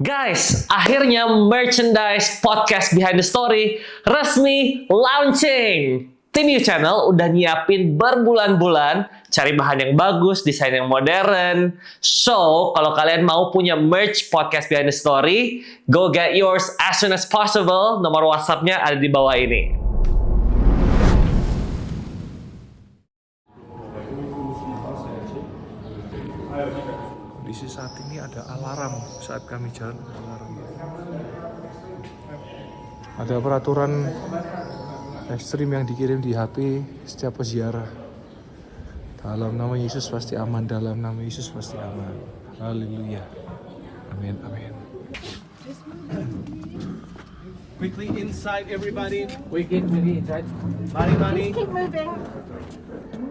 Guys, akhirnya merchandise podcast Behind the Story resmi launching. Tim You Channel udah nyiapin berbulan-bulan, cari bahan yang bagus, desain yang modern. So, kalau kalian mau punya merch podcast Behind the Story, go get yours as soon as possible. Nomor WhatsApp-nya ada di bawah ini. Kondisi saat ini ada alarm saat kami jalan, ada alarm. Ada peraturan ekstrim yang dikirim di HP setiap peziarah. Dalam nama Yesus pasti aman, dalam nama Yesus pasti aman. Haleluya. Amin, amin. Quickly inside, everybody. We can maybe inside. Money. Keep moving.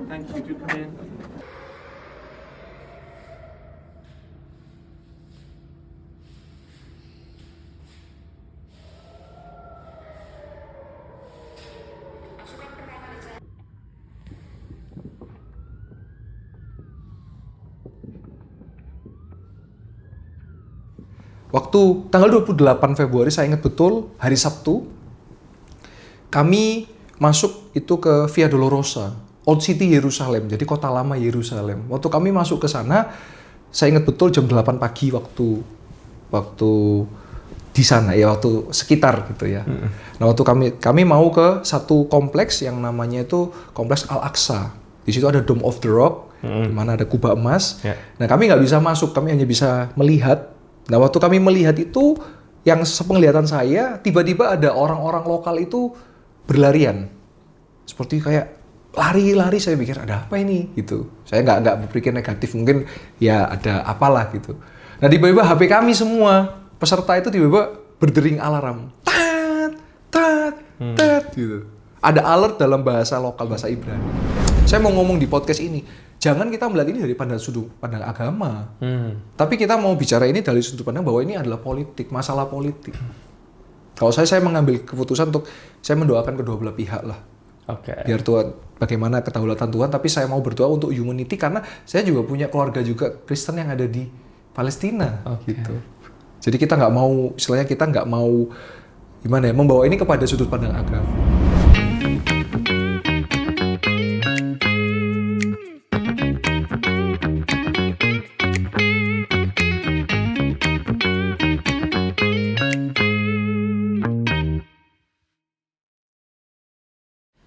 Thank you to come in. Waktu tanggal 28 Februari, saya ingat betul, hari Sabtu, kami masuk itu ke Via Dolorosa, Old City Yerusalem, jadi kota lama Yerusalem. Waktu kami masuk ke sana, saya ingat betul jam 8 pagi waktu di sana ya, waktu sekitar gitu ya. Nah, waktu kami mau ke satu kompleks yang namanya itu Kompleks Al-Aqsa. Di situ ada Dome of the Rock, di mana ada kubah emas. Yeah. Nah, kami nggak bisa masuk, kami hanya bisa melihat. Nah, waktu kami melihat itu, yang sepenglihatan saya, tiba-tiba ada orang-orang lokal itu berlarian. Seperti kayak lari-lari, saya pikir ada apa ini gitu. Saya nggak berpikir negatif, mungkin ya ada apalah gitu. Nah, tiba-tiba HP kami semua, peserta itu tiba-tiba berdering alarm. Tat, tat, tat gitu. Ada alert dalam bahasa lokal, bahasa Ibrani. Saya mau ngomong di podcast ini, jangan kita melihat ini dari sudut pandang agama. Tapi kita mau bicara ini dari sudut pandang bahwa ini adalah politik, masalah politik. Kalau saya mengambil keputusan untuk saya mendoakan kedua belah pihak lah. Oke. Biar Tuhan, bagaimana kedaulatan Tuhan, tapi saya mau berdoa untuk humanity karena saya juga punya keluarga juga Kristen yang ada di Palestina. Gitu. Jadi kita nggak mau, istilahnya kita nggak mau gimana ya, membawa ini kepada sudut pandang agama.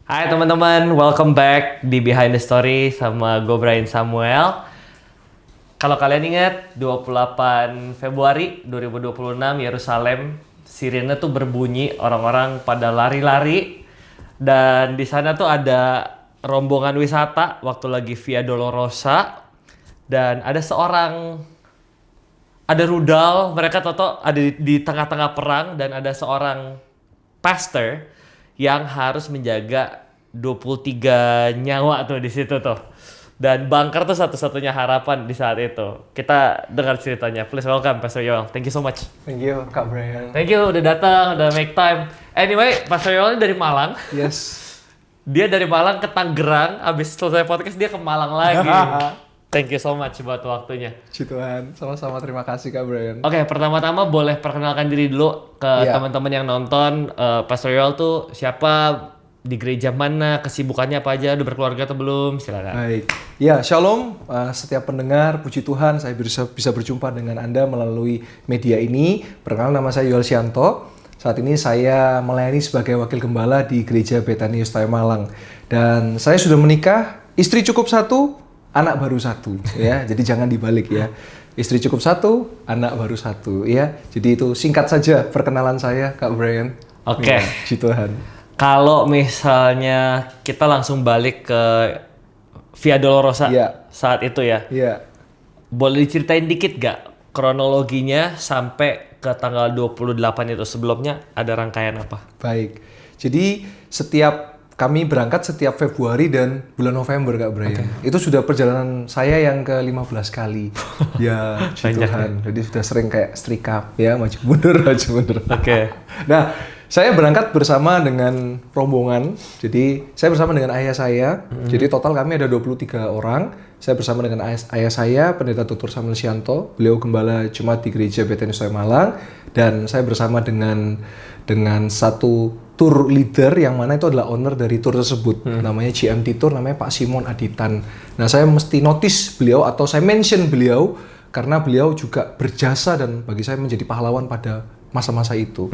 Hai teman-teman, welcome back di Behind the Story sama gue Brian Samuel. Kalau kalian ingat, 28 Februari 2026 Yerusalem, sirene tuh berbunyi, orang-orang pada lari-lari. Dan di sana tuh ada rombongan wisata waktu lagi Via Dolorosa. Dan ada ada rudal, mereka toto ada di tengah-tengah perang, dan ada seorang pastor yang harus menjaga 23 nyawa tuh di situ tuh. Dan bunker tuh satu-satunya harapan di saat itu. Kita dengar ceritanya. Please welcome Pastor Yoel. Thank you so much. Thank you, Kak Brian. Thank you udah datang, udah make time. Anyway, Pastor Yoel ini dari Malang. Yes. Dia dari Malang ke Tangerang, abis selesai podcast dia ke Malang lagi. Thank you so much buat waktunya. Puji Tuhan, sama-sama terima kasih Kak Brian. Oke, pertama-tama boleh perkenalkan diri dulu ke teman-teman yang nonton. Pastor Yoel tuh siapa, di gereja mana, kesibukannya apa aja, udah berkeluarga atau belum? Silakan. Baik. Ya, shalom setiap pendengar, puji Tuhan saya bisa berjumpa dengan Anda melalui media ini. Perkenalkan, nama saya Yoel Sianto. Saat ini saya melayani sebagai wakil gembala di Gereja Betani Yustaya Malang. Dan saya sudah menikah, istri cukup satu, anak baru satu, ya. Jadi jangan dibalik ya. Istri cukup satu, anak baru satu, ya. Jadi itu singkat saja perkenalan saya, Kak Brian. Oke. Ya, puji Tuhan. Kalau misalnya kita langsung balik ke Via Dolorosa saat itu ya. Iya. Boleh diceritain dikit gak kronologinya sampai ke tanggal 28 itu, sebelumnya ada rangkaian apa? Baik. Jadi kami berangkat setiap Februari dan bulan November, Kak Brian. Itu sudah perjalanan saya yang ke-15 kali. Ya, puji Tuhan. Jadi sudah sering kayak setrika, ya, maju mundur. Oke. Nah, Saya berangkat bersama dengan rombongan. Jadi saya bersama dengan ayah saya. Jadi total kami ada 23 orang. Saya bersama dengan ayah saya, Pendeta Dr. Samuel Sianto. Beliau gembala jemaat di Gereja Bethany Soe Malang. Dan saya bersama dengan satu tour leader yang mana itu adalah owner dari tour tersebut. Namanya GMT Tour, namanya Pak Simon Aditan. Nah, saya mesti notice beliau atau saya mention beliau karena beliau juga berjasa dan bagi saya menjadi pahlawan pada masa-masa itu.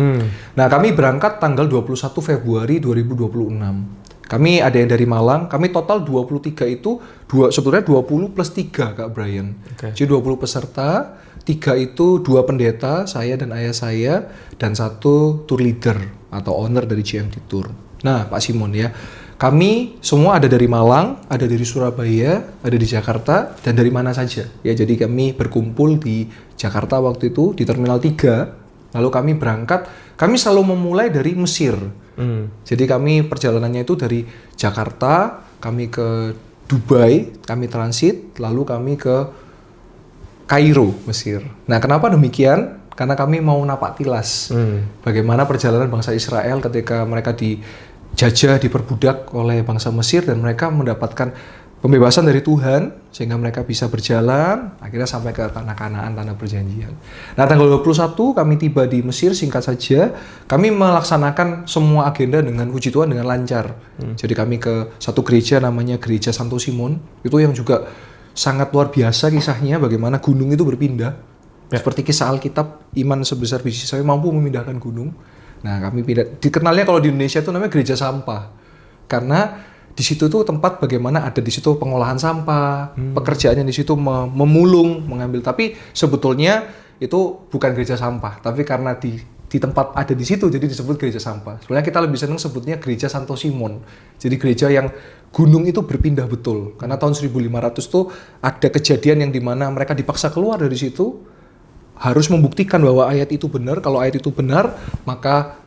Nah, kami berangkat tanggal 21 Februari 2026. Kami ada yang dari Malang, kami total 23 itu, sebetulnya 20 plus 3 Kak Brian. Jadi 20 peserta, 3 itu 2 pendeta, saya dan ayah saya, dan 1 tour leader atau owner dari GMT Tour. Nah, Pak Simon ya, kami semua ada dari Malang, ada dari Surabaya, ada di Jakarta, dan dari mana saja. Ya, jadi kami berkumpul di Jakarta waktu itu, di Terminal 3. Lalu kami berangkat, kami selalu memulai dari Mesir. Jadi kami perjalanannya itu dari Jakarta, kami ke Dubai, kami transit, lalu kami ke Kairo, Mesir. Nah, kenapa demikian? Karena kami mau napak tilas bagaimana perjalanan bangsa Israel ketika mereka dijajah, diperbudak oleh bangsa Mesir dan mereka mendapatkan pembebasan dari Tuhan sehingga mereka bisa berjalan akhirnya sampai ke tanah Kanaan, tanah perjanjian. Nah, tanggal 21 kami tiba di Mesir, singkat saja kami melaksanakan semua agenda dengan puji Tuhan dengan lancar. Jadi kami ke satu gereja namanya Gereja Santo Simon, itu yang juga sangat luar biasa kisahnya bagaimana gunung itu berpindah. Seperti kisah Alkitab, iman sebesar biji sawi mampu memindahkan gunung. Nah, kami pindah. Dikenalnya kalau di Indonesia itu namanya gereja sampah. Karena di situ tuh tempat bagaimana ada di situ pengolahan sampah, pekerjaannya di situ memulung, mengambil. Tapi sebetulnya itu bukan gereja sampah, tapi karena di tempat ada di situ jadi disebut gereja sampah. Sebenarnya kita lebih senang sebutnya gereja Santo Simon. Jadi gereja yang gunung itu berpindah betul. Karena tahun 1500 tuh ada kejadian yang dimana mereka dipaksa keluar dari situ, harus membuktikan bahwa ayat itu benar. Kalau ayat itu benar, maka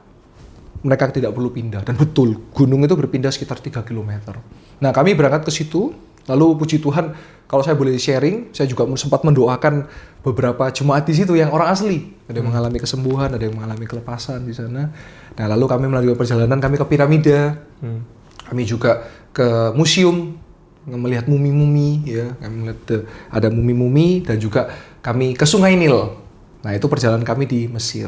mereka tidak perlu pindah. Dan betul, gunung itu berpindah sekitar 3 km. Nah, kami berangkat ke situ, lalu puji Tuhan, kalau saya boleh sharing, saya juga sempat mendoakan beberapa jemaat di situ yang orang asli. Ada yang mengalami kesembuhan, ada yang mengalami kelepasan di sana. Nah, lalu kami melalui perjalanan, kami ke piramida, kami juga ke museum, melihat mumi-mumi, ya, kami melihat ada mumi-mumi, dan juga kami ke Sungai Nil. Nah, itu perjalanan kami di Mesir.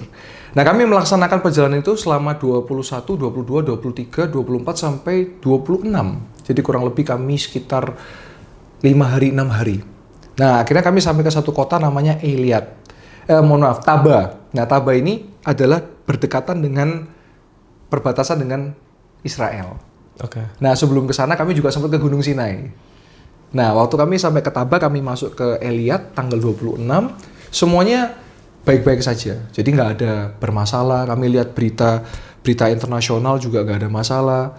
Nah, kami melaksanakan perjalanan itu selama 21, 22, 23, 24, sampai 26. Jadi kurang lebih kami sekitar 5 hari, 6 hari. Nah, akhirnya kami sampai ke satu kota namanya Eilat. Taba. Nah, Taba ini adalah berdekatan dengan perbatasan dengan Israel. Nah, sebelum ke sana kami juga sempat ke Gunung Sinai. Nah, waktu kami sampai ke Taba, kami masuk ke Eilat tanggal 26. Semuanya baik-baik saja, jadi nggak ada bermasalah. Kami lihat berita internasional juga nggak ada masalah.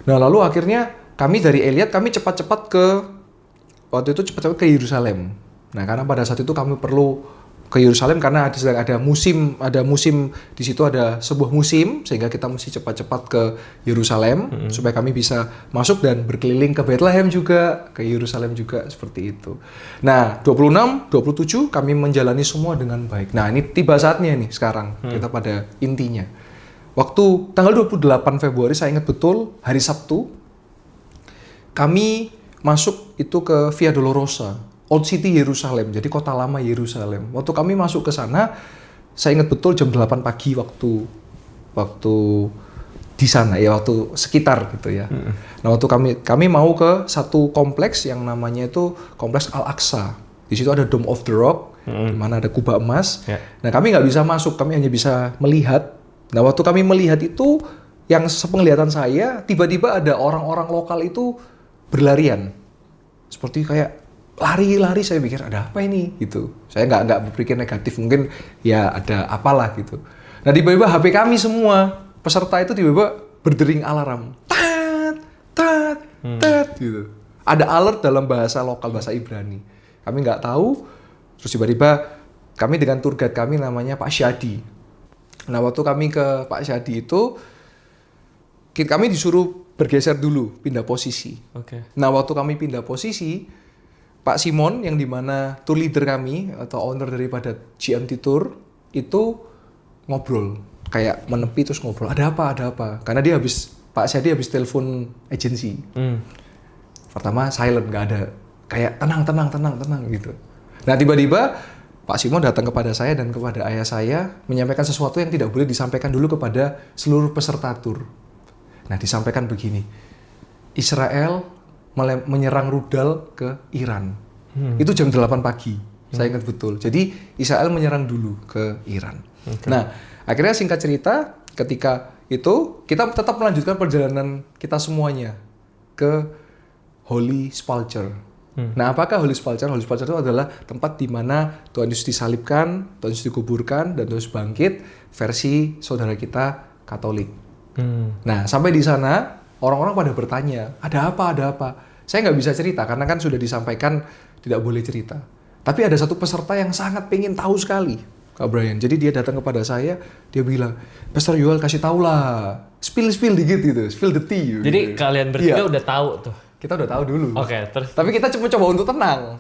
Nah, lalu akhirnya kami dari Eilat kami cepat-cepat ke Yerusalem. Nah, karena pada saat itu kami perlu ke Yerusalem karena ada musim di situ, ada sebuah musim sehingga kita mesti cepat-cepat ke Yerusalem supaya kami bisa masuk dan berkeliling ke Bethlehem juga, ke Yerusalem juga, seperti itu. Nah, 26, 27 kami menjalani semua dengan baik. Nah, ini tiba saatnya nih sekarang kita pada intinya. Waktu tanggal 28 Februari saya ingat betul, hari Sabtu kami masuk itu ke Via Dolorosa, Old City Yerusalem, jadi kota lama Yerusalem. Waktu kami masuk ke sana, saya ingat betul jam 8 pagi waktu di sana ya, waktu sekitar gitu ya. Nah, waktu kami mau ke satu kompleks yang namanya itu Kompleks Al-Aqsa. Di situ ada Dome of the Rock, di mana ada kubah emas. Nah, kami nggak bisa masuk, kami hanya bisa melihat. Nah, waktu kami melihat itu, yang sepenglihatan saya, tiba-tiba ada orang-orang lokal itu berlarian. Seperti kayak lari-lari, saya pikir ada apa ini gitu. Saya nggak berpikir negatif, mungkin ya ada apalah gitu. Nah, tiba-tiba HP kami semua peserta itu tiba-tiba berdering alarm, tat gitu. Ada alert dalam bahasa lokal, bahasa Ibrani. Kami nggak tahu. Terus tiba-tiba kami dengan tour guide kami namanya Pak Syadi. Nah, waktu kami ke Pak Syadi itu, kami disuruh bergeser dulu, pindah posisi. Nah, waktu kami pindah posisi, Pak Simon yang dimana tour leader kami atau owner daripada GMT Tour itu ngobrol kayak menepi terus ngobrol, ada apa? Karena Pak Syadi habis telepon agensi. Pertama silent, nggak ada. Kayak tenang gitu. Nah tiba-tiba Pak Simon datang kepada saya dan kepada ayah saya menyampaikan sesuatu yang tidak boleh disampaikan dulu kepada seluruh peserta tur. Nah disampaikan begini, Israel menyerang rudal ke Iran. Itu jam 8 pagi, saya ingat betul. Jadi Israel menyerang dulu ke Iran. Nah akhirnya singkat cerita, ketika itu kita tetap melanjutkan perjalanan kita semuanya ke Holy Sepulchre. Nah, apakah Holy Sepulchre? Holy Sepulchre itu adalah tempat di mana Tuhan Yesus disalibkan, Tuhan Yesus dikuburkan, dan Tuhan Yesus bangkit versi saudara kita Katolik. Nah, sampai di sana orang-orang pada bertanya, ada apa? Saya nggak bisa cerita karena kan sudah disampaikan tidak boleh cerita. Tapi ada satu peserta yang sangat pengen tahu sekali, Kak Brian. Jadi dia datang kepada saya, dia bilang, Pastor Yuel kasih tahu lah, spill dikit gitu, spill the tea. Jadi kalian bertiga udah tahu tuh. Kita udah tahu dulu. Oke, terus. Tapi kita cuma coba untuk tenang.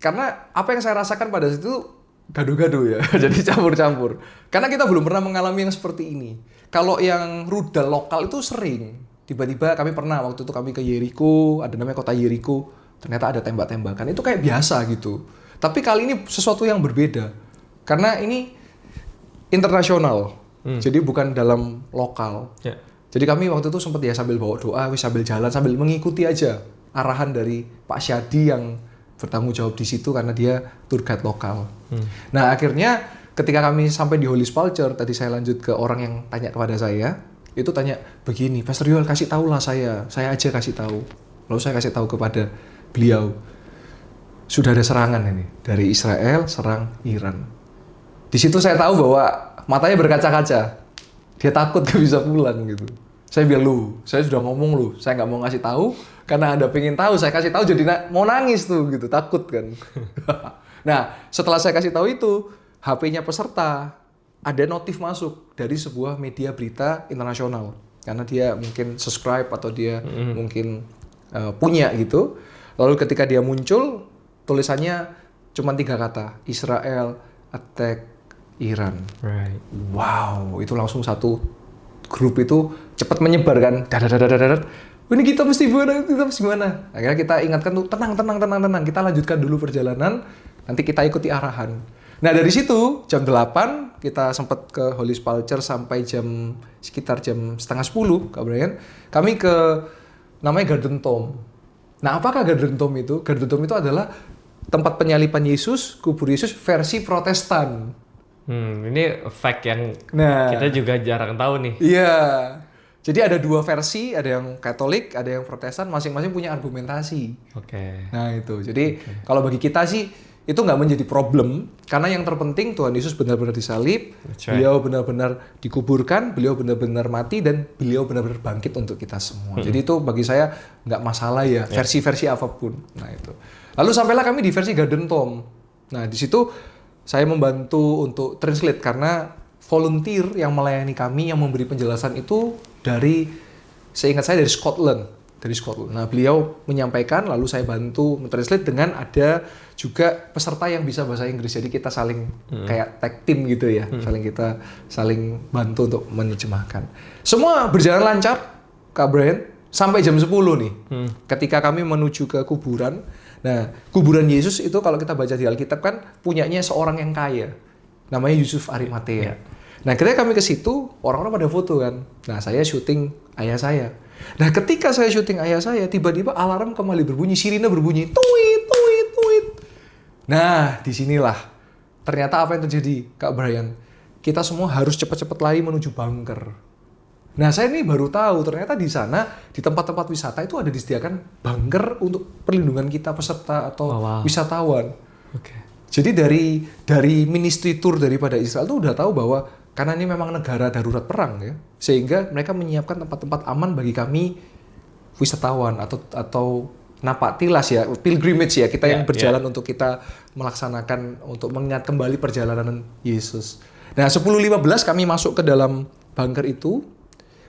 Karena apa yang saya rasakan pada situ gaduh-gaduh ya. Jadi campur-campur. Karena kita belum pernah mengalami yang seperti ini. Kalau yang rudal lokal itu sering. Tiba-tiba kami pernah waktu itu kami ke Yeriko, ada namanya kota Yeriko. Ternyata ada tembak-tembakan. Itu kayak biasa gitu. Tapi kali ini sesuatu yang berbeda. Karena ini internasional. Jadi bukan dalam lokal. Ya. Jadi kami waktu itu sempat ya sambil bawa doa, sambil jalan, sambil mengikuti aja arahan dari Pak Syadi yang bertanggung jawab di situ karena dia tour guide lokal. Nah akhirnya ketika kami sampai di Holy Sepulchre, tadi saya lanjut ke orang yang tanya kepada saya, itu tanya begini, Pastor Yuel kasih tahulah saya aja kasih tahu. Lalu saya kasih tahu kepada beliau, sudah ada serangan ini dari Israel serang Iran. Di situ saya tahu bahwa matanya berkaca-kaca. Dia takut gak bisa pulang gitu. Saya bilang, saya sudah ngomong saya nggak mau ngasih tahu karena Anda pengen tahu, saya kasih tahu jadi mau nangis tuh gitu, takut kan. Nah, setelah saya kasih tahu itu, HP-nya peserta ada notif masuk dari sebuah media berita internasional karena dia mungkin subscribe atau dia mungkin punya gitu. Lalu ketika dia muncul, tulisannya cuma 3 kata, Israel attack Iran. Right. Wow, itu langsung satu grup itu cepat menyebar kan. Ini kita mesti gimana? Akhirnya kita ingatkan tuh tenang. Kita lanjutkan dulu perjalanan, nanti kita ikuti arahan. Nah dari situ jam 8 kita sempat ke Holy Sepulchre sampai sekitar jam 9:30, Kak Brian. Kami ke namanya Garden Tomb. Nah apakah Garden Tomb itu? Garden Tomb itu adalah tempat penyaliban Yesus, kubur Yesus versi Protestan. Ini fact yang Nah, kita juga jarang tahu nih. iya. Jadi ada 2 versi, ada yang Katolik, ada yang Protestan, masing-masing punya argumentasi. Oke. Nah itu, jadi kalau bagi kita sih itu nggak menjadi problem, karena yang terpenting Tuhan Yesus benar-benar disalib, That's right. beliau benar-benar dikuburkan, beliau benar-benar mati, dan beliau benar-benar bangkit untuk kita semua. Jadi itu bagi saya nggak masalah ya, versi-versi apapun. Nah itu. Lalu sampailah kami di versi Garden Tomb. Nah di situ saya membantu untuk translate karena volunteer yang melayani kami yang memberi penjelasan itu seingat saya dari Scotland. Nah, beliau menyampaikan lalu saya bantu mentranslate dengan ada juga peserta yang bisa bahasa Inggris. Jadi kita saling kayak tag team gitu ya. Saling bantu untuk menerjemahkan. Semua berjalan lancar, Kak Brian, sampai jam 10 nih. Ketika kami menuju ke kuburan. Nah, kuburan Yesus itu kalau kita baca di Alkitab kan punyanya seorang yang kaya. Namanya Yusuf Arimatea. Nah, ketika kami ke situ, orang-orang pada foto kan. Nah, saya syuting ayah saya. Nah, ketika saya syuting ayah saya, tiba-tiba alarm kembali berbunyi, sirine berbunyi, tuit. Nah, disinilah ternyata apa yang terjadi, Kak Brian. Kita semua harus cepat-cepat lari menuju bunker. Nah, saya ini baru tahu ternyata di sana di tempat-tempat wisata itu ada disediakan bunker untuk perlindungan kita peserta atau wisatawan. Oke. Jadi dari ministry tour daripada Israel itu udah tahu bahwa karena ini memang negara darurat perang ya, sehingga mereka menyiapkan tempat-tempat aman bagi kami wisatawan atau napak tilas ya, pilgrimage ya, kita yang berjalan untuk kita melaksanakan untuk mengingat kembali perjalanan Yesus. Nah, 10.15 kami masuk ke dalam bunker itu.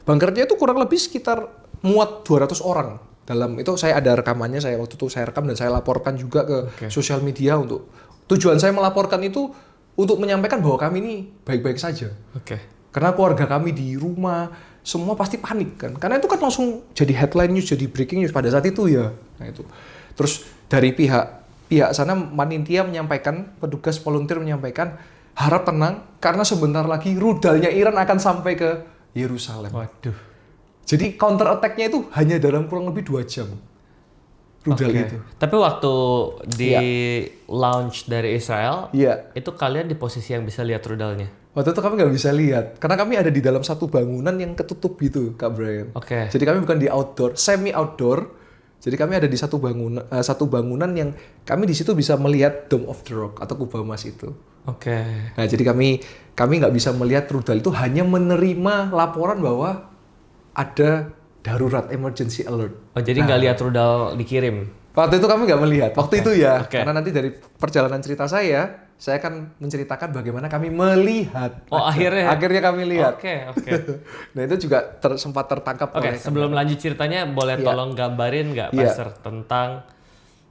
Bunkernya itu kurang lebih sekitar muat 200 orang. Dalam itu saya ada rekamannya, saya waktu itu saya rekam dan saya laporkan juga ke sosial media untuk tujuan saya melaporkan itu untuk menyampaikan bahwa kami ini baik-baik saja. Oke. Karena keluarga kami di rumah, semua pasti panik kan. Karena itu kan langsung jadi headline news, jadi breaking news pada saat itu ya. Nah itu. Terus dari pihak sana panitia menyampaikan, petugas volunteer menyampaikan, harap tenang karena sebentar lagi rudalnya Iran akan sampai ke Yerusalem. Waduh. Jadi counter attack-nya itu hanya dalam kurang lebih 2 jam. Rudal Oke. itu. Tapi waktu di launch dari Israel, Iya. itu kalian di posisi yang bisa lihat rudalnya. Waktu itu kami nggak bisa lihat karena kami ada di dalam satu bangunan yang ketutup gitu, Kak Brian. Oke. Jadi kami bukan di outdoor, semi outdoor. Jadi kami ada di satu bangunan yang kami di situ bisa melihat Dome of the Rock atau kubah emas itu. Oke. Nah, jadi kami nggak bisa melihat rudal itu, hanya menerima laporan bahwa ada darurat emergency alert. Oh, jadi nggak lihat rudal dikirim. Waktu itu kami nggak melihat. Waktu itu ya, Oke. karena nanti dari perjalanan cerita saya akan menceritakan bagaimana kami melihat. Oh, akhirnya. Akhirnya kami lihat. Oke. Nah itu juga sempat tertangkap Oke, oleh sebelum lanjut ceritanya, boleh Iya. tolong gambarin nggak, Iya. Pastor, tentang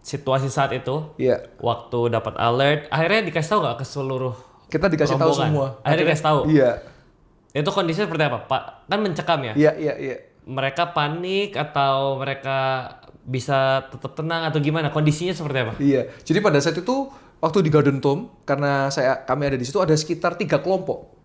situasi saat itu, Iya. waktu dapat alert, akhirnya dikasih tahu nggak ke seluruh Kita dikasih tahu rombongan? semua. Akhirnya dikasih tahu. Iya. Itu kondisinya seperti apa, Pak? Kan mencekam ya? Iya. Mereka panik atau mereka bisa tetap tenang atau gimana? Kondisinya seperti apa? Iya. Jadi pada saat itu waktu di Garden Tomb, karena kami ada di situ ada sekitar 3 kelompok.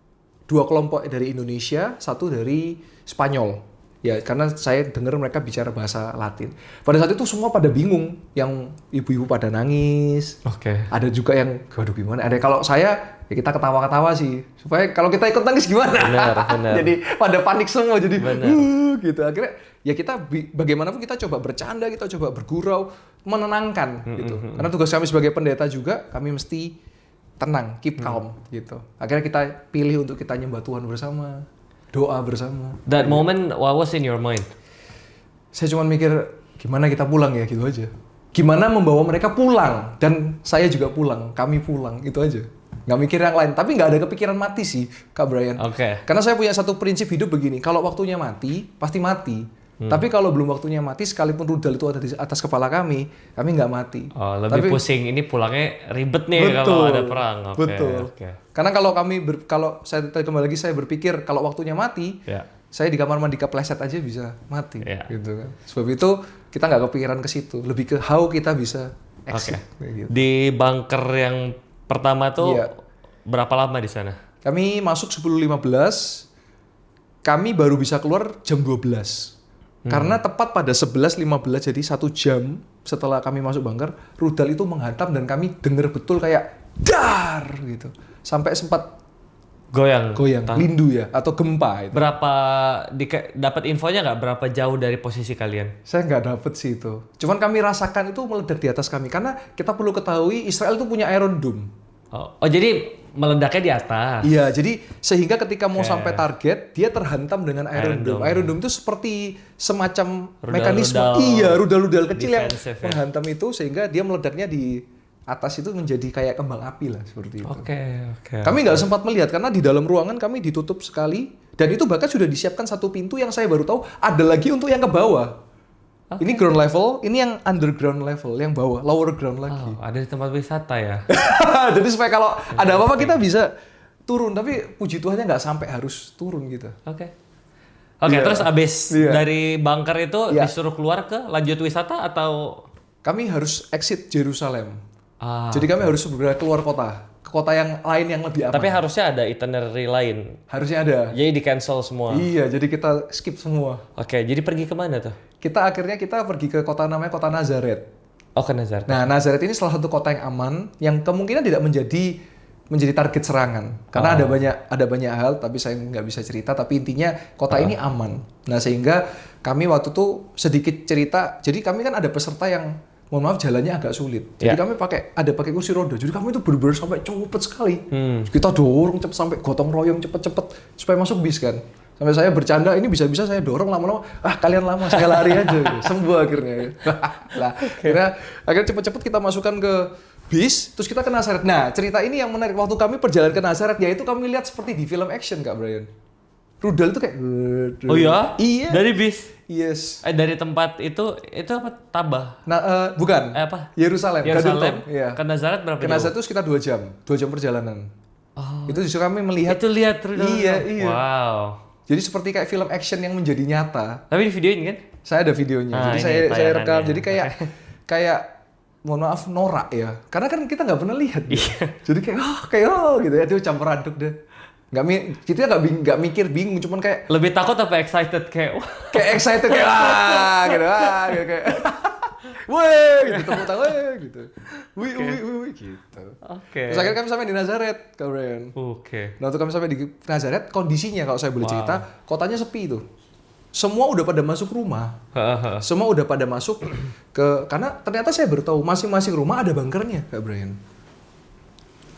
2 kelompok dari Indonesia, 1 dari Spanyol. Ya, karena saya dengar mereka bicara bahasa Latin. Pada saat itu semua pada bingung, yang ibu-ibu pada nangis. Oke. Ada juga yang, waduh gimana? Ada kalau saya ya kita ketawa-ketawa sih, supaya kalau kita ikut nangis gimana? Benar. Jadi pada panik semua, jadi Benar. gitu. Akhirnya ya kita bagaimanapun kita coba bercanda, kita coba bergurau, menenangkan gitu. Karena tugas kami sebagai pendeta juga, kami mesti tenang, keep calm gitu. Akhirnya kita pilih untuk kita nyembah Tuhan bersama, doa bersama. That moment, what was in your mind? Saya cuma mikir gimana kita pulang ya, gitu aja. Gimana membawa mereka pulang dan saya juga pulang, kami pulang, itu aja. Nggak mikir yang lain, tapi nggak ada kepikiran mati sih, Kak Brian. Oke. Karena saya punya satu prinsip hidup begini, kalau waktunya mati, pasti mati. Tapi kalau belum waktunya mati, sekalipun rudal itu ada di atas kepala kami nggak mati. Oh, lebih pusing. Ini pulangnya ribet nih kalau ada perang. Oke. Betul. Oke. Karena kalau saya kembali lagi saya berpikir kalau waktunya mati, Ya. saya di kamar mandi kepleset aja bisa mati, Ya. gitu kan. Sebab itu kita nggak kepikiran ke situ, lebih ke how kita bisa Oke. exit. Kayak gitu. Di bunker yang pertama tuh Iya. berapa lama di sana? Kami masuk 10.15, kami baru bisa keluar jam 12. Karena tepat pada 11.15, jadi 1 jam setelah kami masuk bunker, rudal itu menghantam dan kami dengar betul kayak dar gitu. Sampai sempat Goyang. goyang, lindu ya, atau gempa itu. Berapa dapat infonya nggak berapa jauh dari posisi kalian? Saya nggak dapet sih itu. Cuman kami rasakan itu meledak di atas kami. Karena kita perlu ketahui Israel itu punya Iron Dome. Oh, jadi meledaknya di atas. Iya, jadi sehingga ketika mau sampai target, dia terhantam dengan Iron Dome. Iron Dome itu seperti semacam mekanisme, rudal-rudal kecil yang defensive, ya. menghantam itu sehingga dia meledaknya di atas itu menjadi kayak kembang api lah seperti itu. Oke. Kami nggak sempat melihat karena di dalam ruangan kami ditutup sekali dan itu bahkan sudah disiapkan satu pintu yang saya baru tahu ada lagi untuk yang ke bawah. Ini ground level, ini yang underground level, yang bawah, lower ground lagi. Oh, ada di tempat wisata ya? Jadi supaya kalau ada apa-apa kita bisa turun, tapi puji Tuhannya nggak sampai harus turun gitu. Oke, Iya. terus abis Iya. dari bunker itu Iya. disuruh keluar ke lanjut wisata atau? Kami harus exit Jerusalem. Ah, Jadi kami harus segera keluar kota, ke kota yang lain yang lebih aman. tapi harusnya ada itinerary lain. Harusnya ada. Jadi di cancel semua. Iya, jadi kita skip semua. Oke, jadi pergi kemana tuh? Kita pergi ke kota namanya kota Nazaret. Oh, ke Nazareth. Nah, Nazaret ini salah satu kota yang aman, yang kemungkinan tidak menjadi target serangan. Karena ada banyak hal, tapi saya nggak bisa cerita. Tapi intinya kota ini aman. Nah, sehingga kami waktu itu sedikit cerita. Jadi kami kan ada peserta yang, mohon maaf, jalannya agak sulit. Jadi kami pakai kursi roda. Jadi kami itu benar-benar sampai cepet sekali. Kita dorong cepet sampai gotong royong cepet-cepet supaya masuk bis kan. Sampai saya bercanda, ini bisa-bisa saya dorong lama-lama, kalian lama, saya lari aja, gitu. Sembuh akhirnya. Lah, akhirnya cepet-cepet kita masukkan ke bis, terus kita ke Nazaret. Nah, cerita ini yang menarik, waktu kami perjalanan ke Nazaret, yaitu kami lihat seperti di film action, Kak Brian. Rudal itu kayak... Oh iya? Iya. Dari bis? Yes. Dari tempat itu apa? Tabah? Nah, bukan. Apa? Yerusalem. Yerusalem? Iya. Ke Nazareth berapa Ke jauh? Nazaret itu sekitar 2 jam. 2 jam perjalanan. Itu justru kami melihat. Itu lihat terus. Iya. Wow. Jadi seperti kayak film action yang menjadi nyata. Tapi di videoin kan? Saya ada videonya. Jadi ini saya rekam. tayangannya. Jadi kayak mohon maaf norak ya. Karena kan kita nggak pernah lihat. Jadi kayak gitu ya. Itu campur aduk deh. Kita nggak mikir bingung, cuman kayak Lebih takut apa excited kayak wah. kayak excited kayak gitu kayak weh gitu tepuk tangan gitu. Wih gitu. Oke. Terus akhirnya kami sampai di Nazaret, Kak Brian. Oke. Nah, waktu kami sampai di Nazaret, kondisinya kalau saya boleh cerita, kotanya sepi itu. Semua udah pada masuk rumah. Semua udah pada masuk karena ternyata saya bertahu masing-masing rumah ada bunkernya, Kak Brian.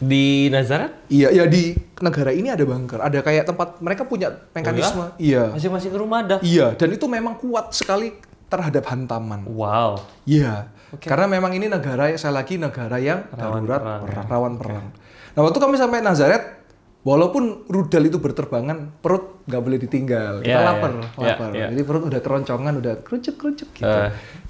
Di Nazaret? Iya, di negara ini ada bunker. Ada kayak tempat mereka punya mekanisme. Iya. Masing-masing rumah ada. Iya, dan itu memang kuat sekali terhadap hantaman. Wow. Iya. Karena memang ini negara yang darurat, rawan perang. Nah, waktu kami sampai Nazaret, walaupun rudal itu berterbangan, perut nggak boleh ditinggal. Kita lapar. Jadi perut udah keroncongan, udah kerucuk gitu.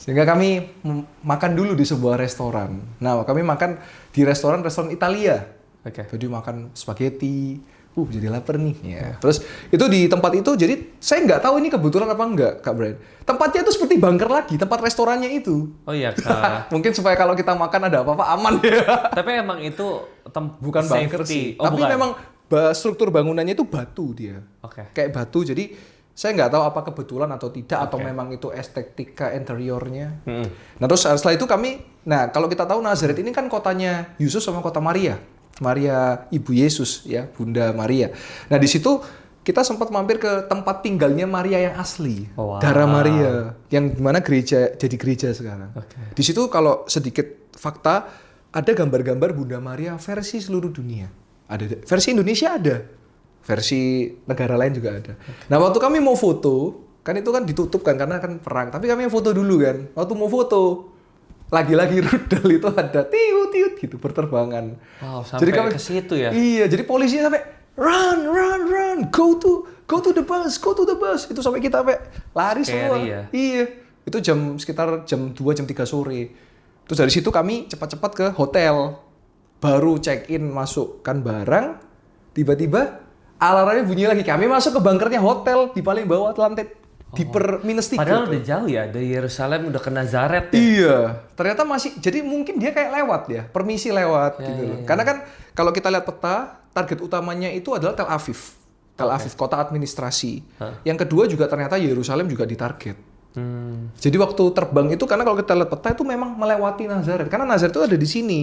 Sehingga kami makan dulu di sebuah restoran. Nah, kami makan di restoran Italia. Oke. Jadi makan spaghetti. Jadi lapar nih. Ya. Terus itu di tempat itu, jadi saya nggak tahu ini kebetulan apa enggak, Kak Brian. Tempatnya itu seperti bunker lagi, tempat restorannya itu. Oh iya, Kak. Mungkin supaya kalau kita makan ada apa-apa aman ya. Tapi emang itu Bukan bunker sih. Oh, tapi bukan. memang struktur bangunannya itu batu dia. Oke. Kayak batu, jadi saya nggak tahu apa kebetulan atau tidak, atau memang itu estetika interiornya. Nah terus setelah itu kalau kita tahu Nazaret ini kan kotanya Yesus sama kota Maria Ibu Yesus ya, Bunda Maria. Nah di situ kita sempat mampir ke tempat tinggalnya Maria yang asli, Darah Maria, yang dimana jadi gereja sekarang. Di situ kalau sedikit fakta, ada gambar-gambar Bunda Maria versi seluruh dunia. Ada versi Indonesia ada, versi negara lain juga ada. Nah waktu kami mau foto, kan itu kan ditutup kan karena kan perang. Tapi kami foto dulu kan. Waktu mau foto, lagi-lagi rudal itu ada tiut gitu berterbangan. Wow, sampai ke situ ya? Iya, jadi polisinya sampai run, go to the bus. Itu sampai kita sampai lari semua. Ya? Iya, itu sekitar jam 2, jam 3 sore. Terus dari situ kami cepat-cepat ke hotel. Baru check-in, masukkan barang, tiba-tiba alarmnya bunyi lagi. Kami masuk ke bunkernya hotel di paling bawah lantai di -3. Padahal udah jauh ya, dari Yerusalem udah ke Nazaret ya. Iya, ternyata masih, jadi mungkin dia kayak lewat ya, permisi lewat gitu loh. Karena kan kalau kita lihat peta, target utamanya itu adalah Tel Aviv. Tel Aviv, kota administrasi. Yang kedua juga ternyata Yerusalem juga ditarget. Jadi waktu terbang itu, karena kalau kita lihat peta itu memang melewati Nazaret. Karena Nazaret itu ada di sini.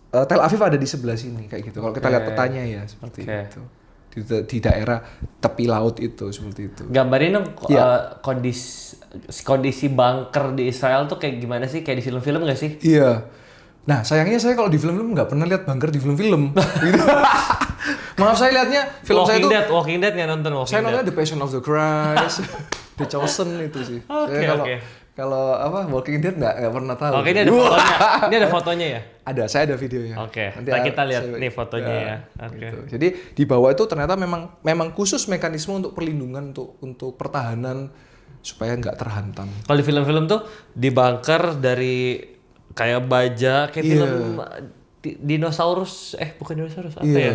Tel Aviv ada di sebelah sini kayak gitu. Kalau kita lihat petanya ya seperti itu. Di daerah tepi laut itu seperti itu. Gambarin dong kondisi bunker di Israel tuh kayak gimana sih? Kayak di film-film nggak sih? Iya. Nah sayangnya saya kalau di film-film nggak pernah lihat bunker di film-film. Gitu. Maaf, saya lihatnya film saya itu Walking Dead nggak nonton Walking saya Dead. nontonnya The Passion of the Christ, The Chosen itu sih. Kalau Walking Dead nggak pernah tahu. Oke, ini ada fotonya. Ini ada fotonya ya? Ada, saya ada videonya. Oke, nah kita lihat nih fotonya ya. Gitu. Jadi di bawah itu ternyata memang khusus mekanisme untuk perlindungan, untuk pertahanan supaya nggak terhantam. Kalau di film-film tuh di bunker dari kayak baja, kayak film dinosaurus, bukan dinosaurus, apa ya?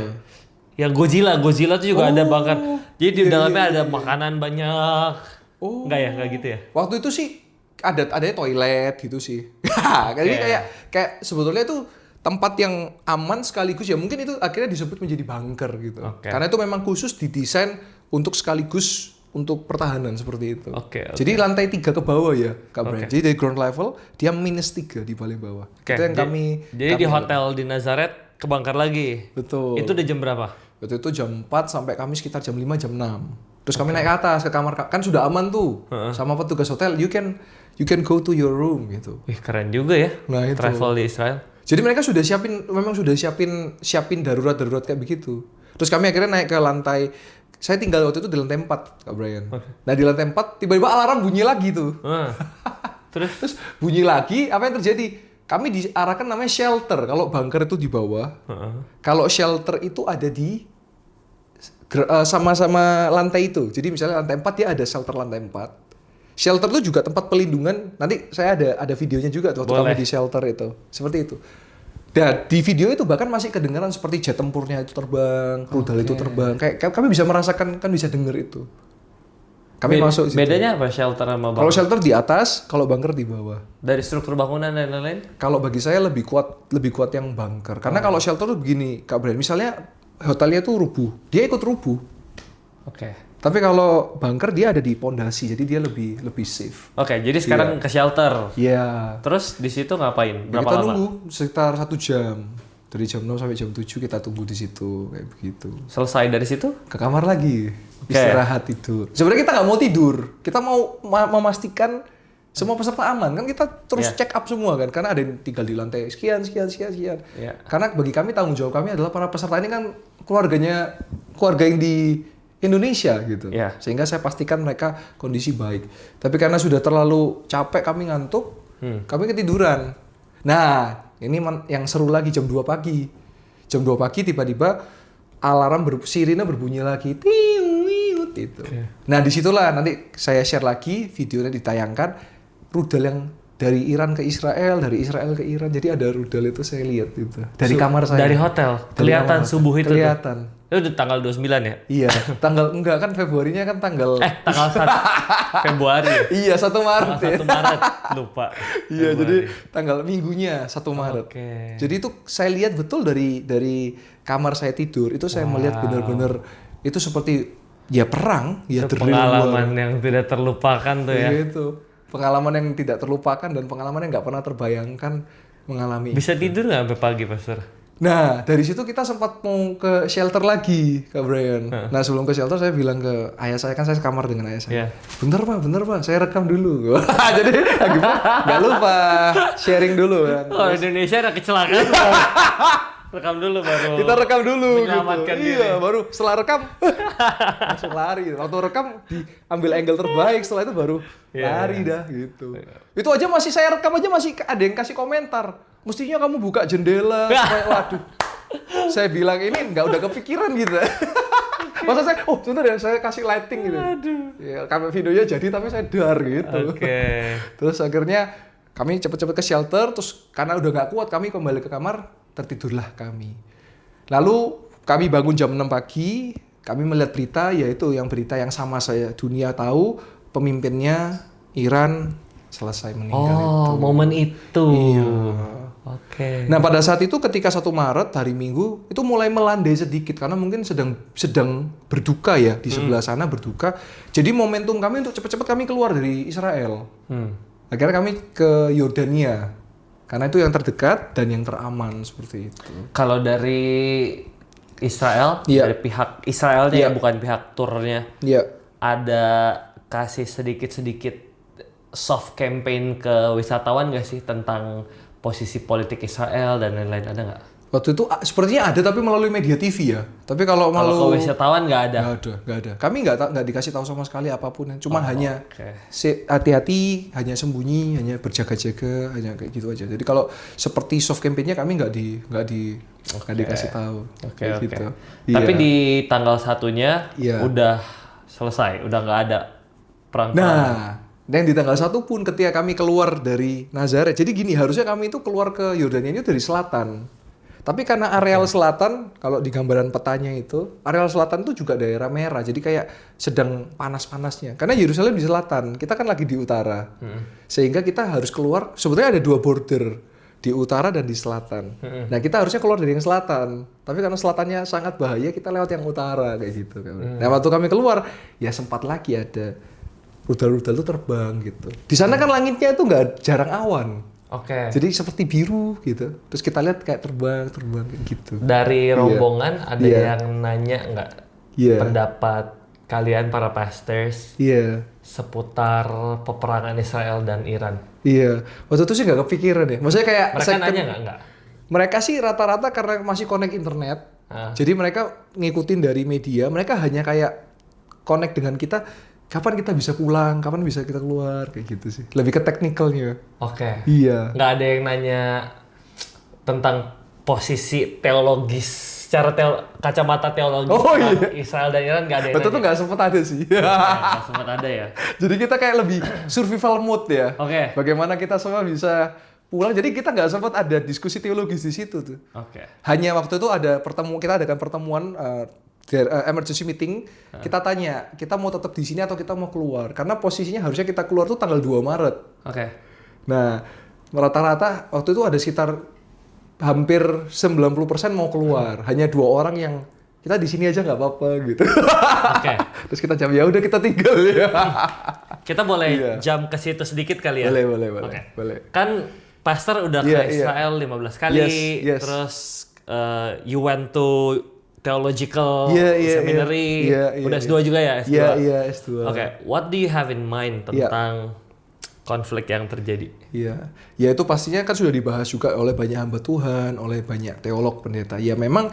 Yang Godzilla tuh juga ada bunker. Jadi di dalamnya ada makanan banyak. Enggak ya, enggak gitu ya? Waktu itu sih ada toilet gitu sih. Jadi kayak sebetulnya itu tempat yang aman sekaligus ya, mungkin itu akhirnya disebut menjadi bunker gitu. Karena itu memang khusus didesain untuk sekaligus untuk pertahanan seperti itu. Jadi lantai 3 ke bawah ya, Kak Brian. Jadi dari ground level dia -3 di paling bawah. Itu yang Jadi di hotel di Nazaret ke bunker lagi. Betul. Itu udah jam berapa? Waktu itu jam 4 sampai kami sekitar jam 5, jam 6. Terus kami naik ke atas ke kamar, kan sudah aman tuh. Sama petugas hotel, you can go to your room gitu. Wih, keren juga ya. Nah, itu. Travel di Israel. Jadi mereka sudah siapin darurat kayak begitu. Terus kami akhirnya naik ke lantai. Saya tinggal waktu itu di lantai 4, Kak Brian. Nah, di lantai 4 tiba-tiba alarm bunyi lagi tuh. Terus bunyi lagi, apa yang terjadi? Kami diarahkan namanya shelter. Kalau bunker itu di bawah. Kalau shelter itu ada di sama-sama lantai itu. Jadi misalnya lantai 4 dia ada shelter lantai 4. Shelter itu juga tempat pelindungan. Nanti saya ada videonya juga tuh waktu kami di shelter itu. Seperti itu. Dan di video itu bahkan masih kedengaran seperti jet tempurnya itu terbang, rudal itu terbang. Kayak kami bisa merasakan, kan bisa denger itu. Kami masuk situ. Bedanya apa shelter sama Kalau bunker? shelter di atas, kalau bunker di bawah. Dari struktur bangunan dan lain-lain? Kalau bagi saya lebih kuat yang bunker. Karena kalau shelter tuh begini, Kak Brian, misalnya hotelnya tuh rubuh, dia ikut rubuh. Oke. Tapi kalau bunker dia ada di pondasi, jadi dia lebih safe. Oke, jadi sekarang ke shelter. Iya. Terus di situ ngapain? Ya, Berapa kita lama? nunggu sekitar 1 jam. Dari jam 6 sampai jam 7 kita tunggu di situ, kayak begitu. Selesai dari situ? Ke kamar lagi, Oke. istirahat tidur. Sebenarnya kita nggak mau tidur, kita mau memastikan semua peserta aman. Kan kita terus Iya. check up semua kan, karena ada yang tinggal di lantai sekian. Iya. Karena bagi kami tanggung jawab kami adalah para peserta ini kan keluarga yang di Indonesia gitu. Iya. Sehingga saya pastikan mereka kondisi baik. Tapi karena sudah terlalu capek kami ngantuk, kami ketiduran. Nah, ini yang seru lagi jam 2 pagi. Jam 2 pagi tiba-tiba alarm sirine berbunyi lagi. Tiut itu. Nah, disitulah nanti saya share lagi videonya ditayangkan rudal yang dari Iran ke Israel, dari Israel ke Iran. Jadi ada rudal itu saya lihat itu dari kamar saya. Dari hotel? Dari Kelihatan kamar subuh itu tuh? kelihatan. Itu udah tanggal 29 ya? Iya, tanggal enggak kan Februarinya kan tanggal Tanggal 1 Februari ya? iya 1 Maret Tanggal ya. 1 Maret, lupa. Iya, Februari. jadi tanggal minggunya 1 Maret. Oke. Jadi itu saya lihat betul dari kamar saya tidur, itu saya melihat benar-benar itu seperti ya perang, ya Itu the real pengalaman war. yang tidak terlupakan tuh ya. Iya, itu. Pengalaman yang tidak terlupakan dan pengalaman yang nggak pernah terbayangkan mengalami. Bisa tidur nggak sampai pagi, Pastor? Nah, dari situ kita sempat mau ke shelter lagi, Kak Brian. Nah, sebelum ke shelter saya bilang ke ayah saya, kan saya sekamar dengan ayah saya. Iya. Bentar Pak, saya rekam dulu. Jadi nggak lupa sharing dulu kan. Kalau Indonesia ada kecelakaan, rekam dulu baru. Kita rekam dulu Menyelamatkan gitu. diri. Iya, baru setelah rekam langsung lari. Waktu rekam diambil angle terbaik, setelah itu baru lari dah gitu. Itu aja masih saya rekam aja masih ada yang kasih komentar. Mestinya kamu buka jendela supaya waduh. Saya bilang ini udah kepikiran gitu. Masa saya, sebentar ya saya kasih lighting gitu. Ya, kamera videonya jadi tapi saya dar gitu. Oke. Terus akhirnya kami cepet-cepet ke shelter, terus karena udah nggak kuat kami kembali ke kamar, tertidurlah kami. Lalu kami bangun jam 6 pagi, kami melihat berita, yaitu berita yang sama saya dunia tahu, pemimpinnya Iran selesai meninggal itu. Momen itu. Iya. Oke. Nah pada saat itu ketika 1 Maret hari Minggu itu mulai melandai sedikit karena mungkin sedang berduka ya di sebelah sana berduka. Jadi momentum kami untuk cepat-cepat kami keluar dari Israel. Akhirnya kami ke Yordania karena itu yang terdekat dan yang teraman seperti itu. Kalau dari Israel, Iya. dari pihak Israelnya Iya. ya, bukan pihak turnya, Iya. ada kasih sedikit-sedikit soft campaign ke wisatawan nggak sih tentang posisi politik Israel dan lain-lain, ada nggak? Waktu itu sepertinya ada tapi melalui media TV ya. Tapi kalau Kalau ke wisatawan nggak ada. nggak ada. Kami nggak dikasih tahu sama sekali apapun. Cuma hanya Oke. hati-hati, hanya sembunyi, hanya berjaga-jaga, hanya kayak gitu aja. Jadi kalau seperti soft campaign-nya kami nggak dikasih tahu. Oke, Kayak oke. gitu. Tapi Iya. di tanggal 1-nya Iya. udah selesai, udah nggak ada perang. Nah, dan di tanggal 1 pun ketika kami keluar dari Nazaret. Jadi gini, harusnya kami itu keluar ke Yordania ini dari selatan. Tapi karena areal selatan, kalau di gambaran petanya itu, areal selatan itu juga daerah merah. Jadi kayak sedang panas-panasnya. Karena Yerusalem di selatan, kita kan lagi di utara. Sehingga kita harus keluar, sebetulnya ada 2 border. Di utara dan di selatan. Nah kita harusnya keluar dari yang selatan. Tapi karena selatannya sangat bahaya, kita lewat yang utara kayak gitu. Nah waktu kami keluar, ya sempat lagi ada rudal-rudal itu terbang gitu. Di sana kan langitnya itu nggak jarang awan. Oke. Jadi seperti biru gitu. Terus kita lihat kayak terbang kayak gitu. Dari rombongan ada Iya. yang nanya nggak Iya. pendapat kalian para pastors Iya. seputar peperangan Israel dan Iran? Iya. Waktu itu sih nggak kepikiran ya. Maksudnya kayak Mereka nanya nggak? Mereka sih rata-rata karena masih connect internet. Jadi mereka ngikutin dari media. Mereka hanya kayak connect dengan kita. Kapan kita bisa pulang? Kapan bisa kita keluar? Kayak gitu sih. Lebih ke teknikalnya. Oke. Iya. Nggak ada yang nanya tentang posisi teologis secara kacamata teologis Oh, iya. perang Israel dan Iran, nggak ada yang Betul tuh nanya. nggak sempet ada sih. Nggak sempat ada ya. Jadi kita kayak lebih survival mode ya. Oke. Bagaimana kita semua bisa pulang. Jadi kita nggak sempat ada diskusi teologis di situ tuh. Oke. Hanya waktu itu ada kita adakan pertemuan emergency meeting. Kita tanya, kita mau tetap di sini atau kita mau keluar? Karena posisinya harusnya kita keluar tuh tanggal 2 Maret. Oke. Nah, rata-rata waktu itu ada sekitar hampir 90% mau keluar. Hanya 2 orang yang kita di sini aja nggak apa-apa gitu. Oke. Terus kita jawab, ya udah kita tinggal ya. Kita boleh Iya. jam ke situ sedikit kali ya? Boleh. Oke. Boleh. Kan Pastor udah Iya, ke Israel 15 kali, Yes. terus you went to theological Iya. seminary, Iya. udah S2 juga ya? S2? Iya, S2. Oke, what do you have in mind Iya. tentang konflik yang terjadi? Iya, ya itu pastinya kan sudah dibahas juga oleh banyak hamba Tuhan, oleh banyak teolog pendeta. Ya memang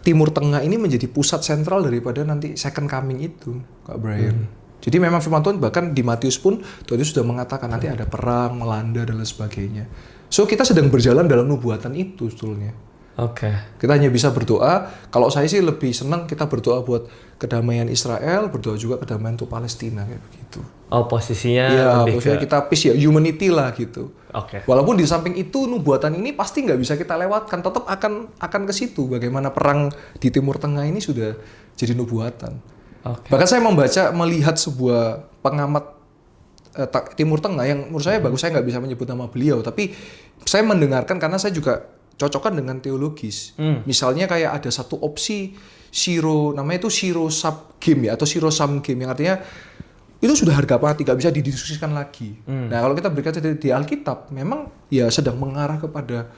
Timur Tengah ini menjadi pusat sentral daripada nanti second coming itu, Kak Brian. Jadi memang firman Tuhan bahkan di Matius pun Tuhan Yesus sudah mengatakan nanti ada perang, melanda dan lain sebagainya. So kita sedang berjalan dalam nubuatan itu sebetulnya. Oke. Kita hanya bisa berdoa. Kalau saya sih lebih senang kita berdoa buat kedamaian Israel, berdoa juga kedamaian untuk Palestina kayak begitu. Oh, posisinya Ya, lebih maksudnya ke... kita peace ya, humanity lah gitu. Oke. Walaupun di samping itu nubuatan ini pasti nggak bisa kita lewatkan, tetap akan ke situ. Bagaimana perang di Timur Tengah ini sudah jadi nubuatan. Oke. Bahkan saya melihat sebuah pengamat Timur Tengah yang menurut saya bagus. Saya nggak bisa menyebut nama beliau, tapi saya mendengarkan karena saya juga cocokkan dengan teologis. Misalnya kayak ada satu opsi namanya itu zero sum game ya, atau zero sum game yang artinya itu sudah harga mati, nggak bisa didiskusikan lagi. Nah kalau kita berkaca di Alkitab, memang ya sedang mengarah kepada